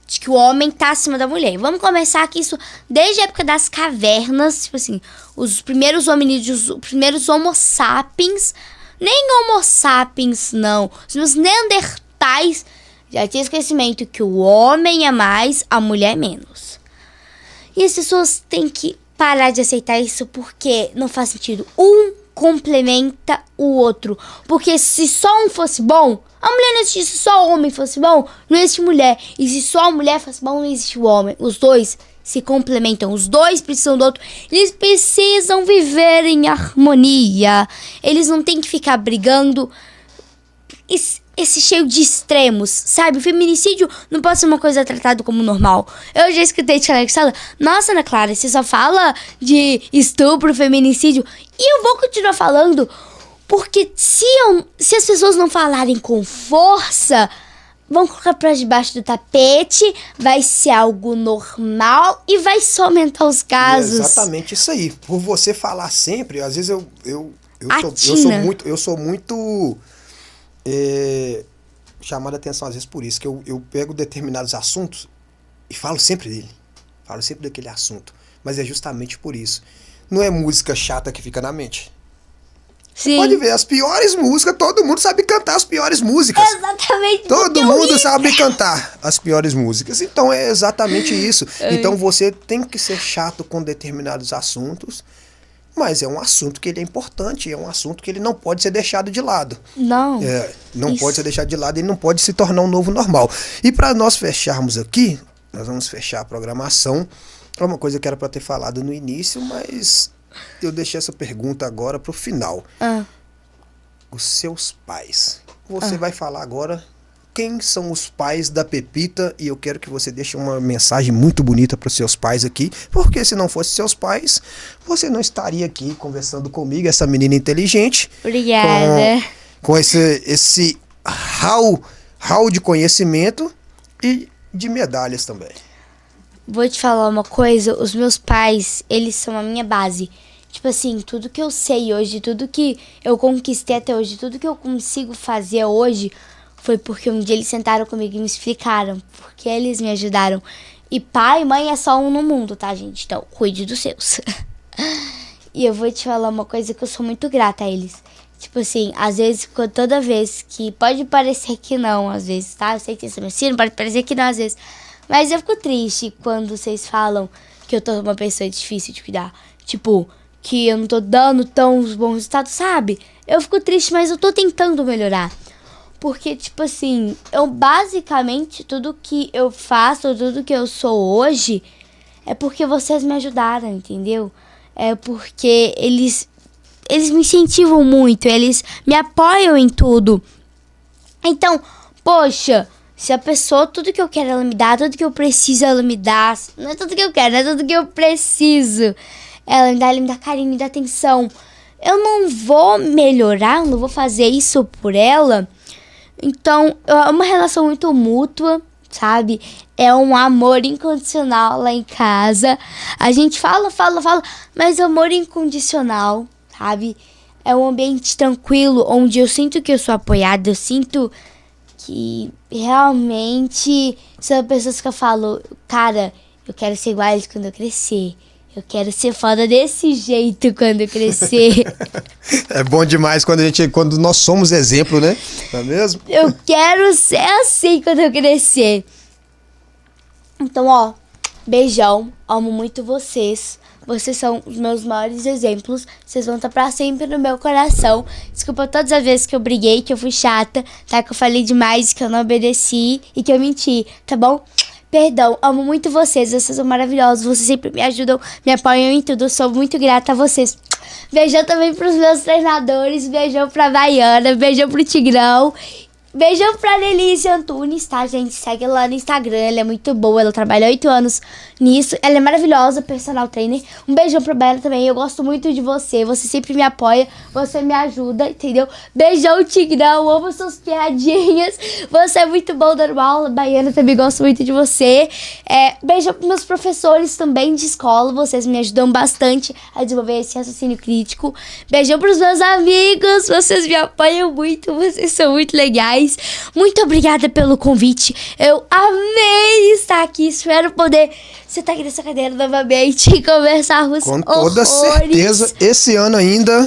de que o homem tá acima da mulher. Vamos começar aqui isso desde a época das cavernas, tipo assim, os primeiros hominídeos, os primeiros homo sapiens, nem homo sapiens não, os meus neandertais já tinham esse conhecimento que o homem é mais, a mulher é menos. E as pessoas têm que parar de aceitar isso porque não faz sentido. Um complementa o outro. Porque se só um fosse bom, a mulher não existisse. Se só o homem fosse bom, não existe mulher. E se só a mulher fosse bom, não existe o homem. Os dois se complementam. Os dois precisam do outro. Eles precisam viver em harmonia. Eles não têm que ficar brigando. Esse cheio de extremos, sabe? O feminicídio não pode ser uma coisa tratada como normal. Eu já escutei de colega que fala, nossa, Ana Clara, você só fala de estupro, feminicídio. E eu vou continuar falando, porque se as pessoas não falarem com força, vão colocar pra debaixo do tapete, vai ser algo normal e vai só aumentar os casos. É exatamente isso aí. Por você falar sempre, às vezes eu sou muito chamado a atenção às vezes por isso, que eu pego determinados assuntos e falo sempre dele. Falo sempre daquele assunto. Mas é justamente por isso. Não é música chata que fica na mente. Sim. Pode ver, as piores músicas, todo mundo sabe cantar as piores músicas. Exatamente. Todo mundo sabe cantar as piores músicas. Então é exatamente isso. Então você tem que ser chato com determinados assuntos, mas é um assunto que ele é importante, é um assunto que ele não pode ser deixado de lado. Não. Não pode ser deixado de lado, ele não pode se tornar um novo normal. E para nós fecharmos aqui, nós vamos fechar a programação. É uma coisa que era para ter falado no início, mas eu deixei essa pergunta agora pro final. Os seus pais. Você vai falar agora quem são os pais da Pepita e eu quero que você deixe uma mensagem muito bonita para os seus pais aqui, porque se não fosse seus pais, você não estaria aqui conversando comigo, essa menina inteligente. Obrigada. Com esse hall de conhecimento e de medalhas também. Vou te falar uma coisa, os meus pais, eles são a minha base. Tipo assim, tudo que eu sei hoje, tudo que eu conquistei até hoje, tudo que eu consigo fazer hoje, foi porque um dia eles sentaram comigo e me explicaram, porque eles me ajudaram. E pai e mãe é só um no mundo, tá, gente? Então, cuide dos seus. E eu vou te falar uma coisa que eu sou muito grata a eles. Tipo assim, às vezes, toda vez que pode parecer que não, às vezes, tá? Eu sei que isso é meu filho, pode parecer que não, às vezes. Mas eu fico triste quando vocês falam que eu tô uma pessoa difícil de cuidar. Tipo, que eu não tô dando tão bons resultados, sabe? Eu fico triste, mas eu tô tentando melhorar. Porque, tipo assim, eu basicamente, tudo que eu faço, tudo que eu sou hoje, é porque vocês me ajudaram, entendeu? É porque eles me incentivam muito, eles me apoiam em tudo. Então, poxa, se a pessoa, tudo que eu quero ela me dá, tudo que eu preciso ela me dá. Não é tudo que eu quero, é tudo que eu preciso. Ela me dá carinho, me dá atenção. Eu não vou melhorar, não vou fazer isso por ela. Então, é uma relação muito mútua, sabe? É um amor incondicional lá em casa. A gente fala, mas amor incondicional, sabe? É um ambiente tranquilo, onde eu sinto que eu sou apoiada, eu sinto que realmente são pessoas que eu falo, cara, eu quero ser igual a eles quando eu crescer. Eu quero ser foda desse jeito quando eu crescer. É bom demais quando nós somos exemplo, né? Não é mesmo? Eu quero ser assim quando eu crescer. Então, ó, beijão. Amo muito vocês. Vocês são os meus maiores exemplos. Vocês vão estar pra sempre no meu coração. Desculpa todas as vezes que eu briguei, que eu fui chata, tá? Que eu falei demais, que eu não obedeci e que eu menti, tá bom? Perdão, amo muito vocês. Vocês são maravilhosos. Vocês sempre me ajudam, me apoiam em tudo. Eu sou muito grata a vocês. Beijão também pros meus treinadores. Beijão pra Baiana. Beijão pro Tigrão. Beijão pra Lelice Antunes, tá, gente? Segue ela no Instagram, ela é muito boa, ela trabalha 8 anos nisso. Ela é maravilhosa, personal trainer. Um beijão pra Baiana também, eu gosto muito de você. Você sempre me apoia, você me ajuda, entendeu? Beijão, Tigrão, amo suas piadinhas. Você é muito bom dando aula, Baiana, também gosto muito de você. Beijão pros meus professores também de escola, vocês me ajudam bastante a desenvolver esse raciocínio crítico. Beijão pros meus amigos, vocês me apoiam muito, vocês são muito legais. Muito obrigada pelo convite. Eu amei estar aqui. Espero poder sentar aqui nessa cadeira novamente e conversarmos com toda certeza. Esse ano ainda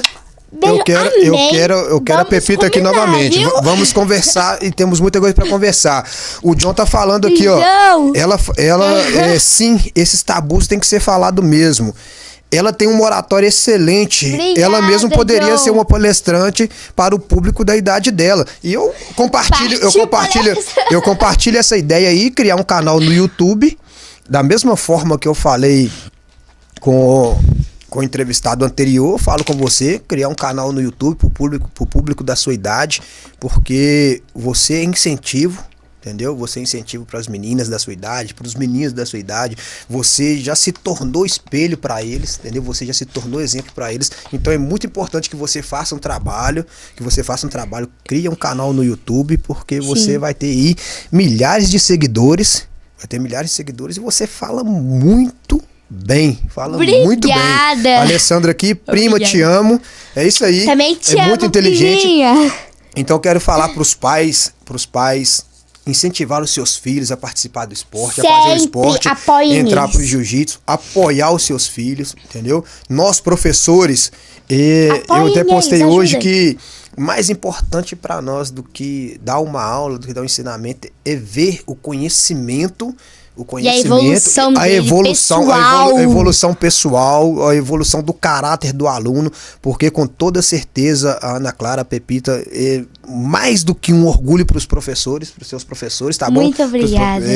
eu quero a Pepita aqui novamente. Vamos conversar e temos muita coisa para conversar. O John tá falando aqui, ó. Sim, esses tabus tem que ser falado mesmo. Ela tem uma oratória excelente. Obrigada, ela mesma poderia John. ser uma palestrante para o público da idade dela. E eu compartilho essa ideia aí, criar um canal no YouTube, da mesma forma que eu falei com o entrevistado anterior, falo com você, criar um canal no YouTube pro público da sua idade, porque você é incentivo. Entendeu? Você é incentivo para as meninas da sua idade, para os meninos da sua idade. Você já se tornou espelho para eles, entendeu? Você já se tornou exemplo para eles. Então é muito importante que você faça um trabalho, cria um canal no YouTube, porque você vai ter aí milhares de seguidores, e você fala muito bem, muito bem. Alessandra aqui, prima, te amo. É isso aí. Também te amo, muito inteligente. priminha. Então eu quero falar para os pais incentivar os seus filhos a participar do esporte, a fazer o esporte, entrar pro jiu-jitsu, apoiar os seus filhos, entendeu? Nós, professores, eu até postei hoje que mais importante para nós do que dar uma aula, do que dar um ensinamento, é ver o conhecimento, e a evolução pessoal, a evolução do caráter do aluno, porque com toda certeza a Ana Clara, a Pepita, é mais do que um orgulho para os professores, para os seus professores, tá bom? Muito obrigada.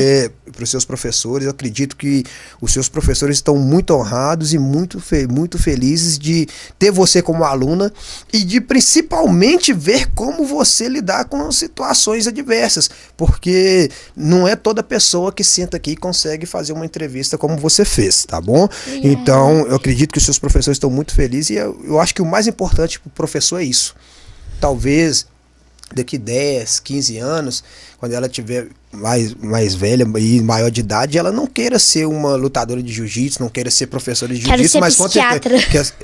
Para os seus professores, eu acredito que os seus professores estão muito honrados e muito felizes de ter você como aluna e de principalmente ver como você lidar com situações adversas, porque não é toda pessoa que senta aqui e consegue fazer uma entrevista como você fez, tá bom? Então, eu acredito que os seus professores estão muito felizes e eu acho que o mais importante para o professor é isso. Talvez daqui 10, 15 anos, quando ela tiver mais velha e maior de idade, ela não queira ser uma lutadora de jiu-jitsu, não queira ser professora de jiu-jitsu, mas quando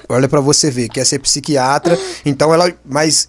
olha pra você ver, quer ser psiquiatra, então mas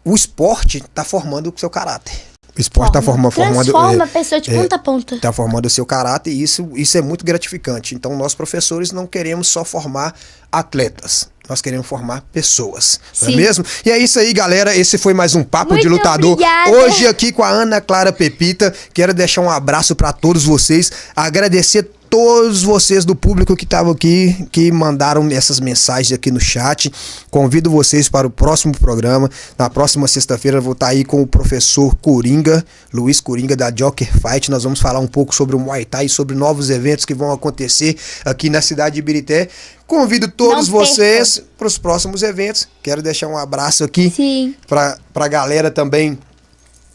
o esporte tá formando o seu caráter. O esporte transforma a pessoa de ponta a ponta. Tá formando o seu caráter e isso é muito gratificante. Então, nós professores não queremos só formar atletas. Nós queremos formar pessoas, não é mesmo? E é isso aí, galera. Esse foi mais um Papo muito de Lutador. Obrigada. Hoje aqui com a Ana Clara Pepita. Quero deixar um abraço para todos vocês. Agradecer todos vocês do público que estavam aqui, que mandaram essas mensagens aqui no chat. Convido vocês para o próximo programa. Na próxima sexta-feira eu vou estar aí com o professor Coringa, Luiz Coringa, da Joker Fight. Nós vamos falar um pouco sobre o Muay Thai e sobre novos eventos que vão acontecer aqui na cidade de Ibirité. Convido todos vocês para os próximos eventos. Quero deixar um abraço aqui para a galera também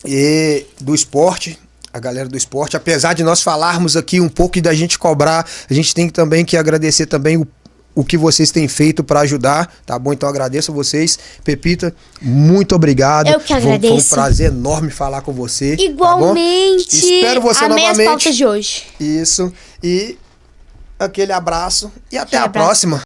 e do esporte, a galera do esporte. Apesar de nós falarmos aqui um pouco e da gente cobrar, a gente tem também que agradecer também o que vocês têm feito para ajudar, tá bom? Então agradeço a vocês. Pepita, muito obrigado. Eu que agradeço. Foi um prazer enorme falar com você. Igualmente. Tá bom? Espero você amei novamente. as pautas de hoje. Isso. E aquele abraço e até Aquele a abraço. próxima.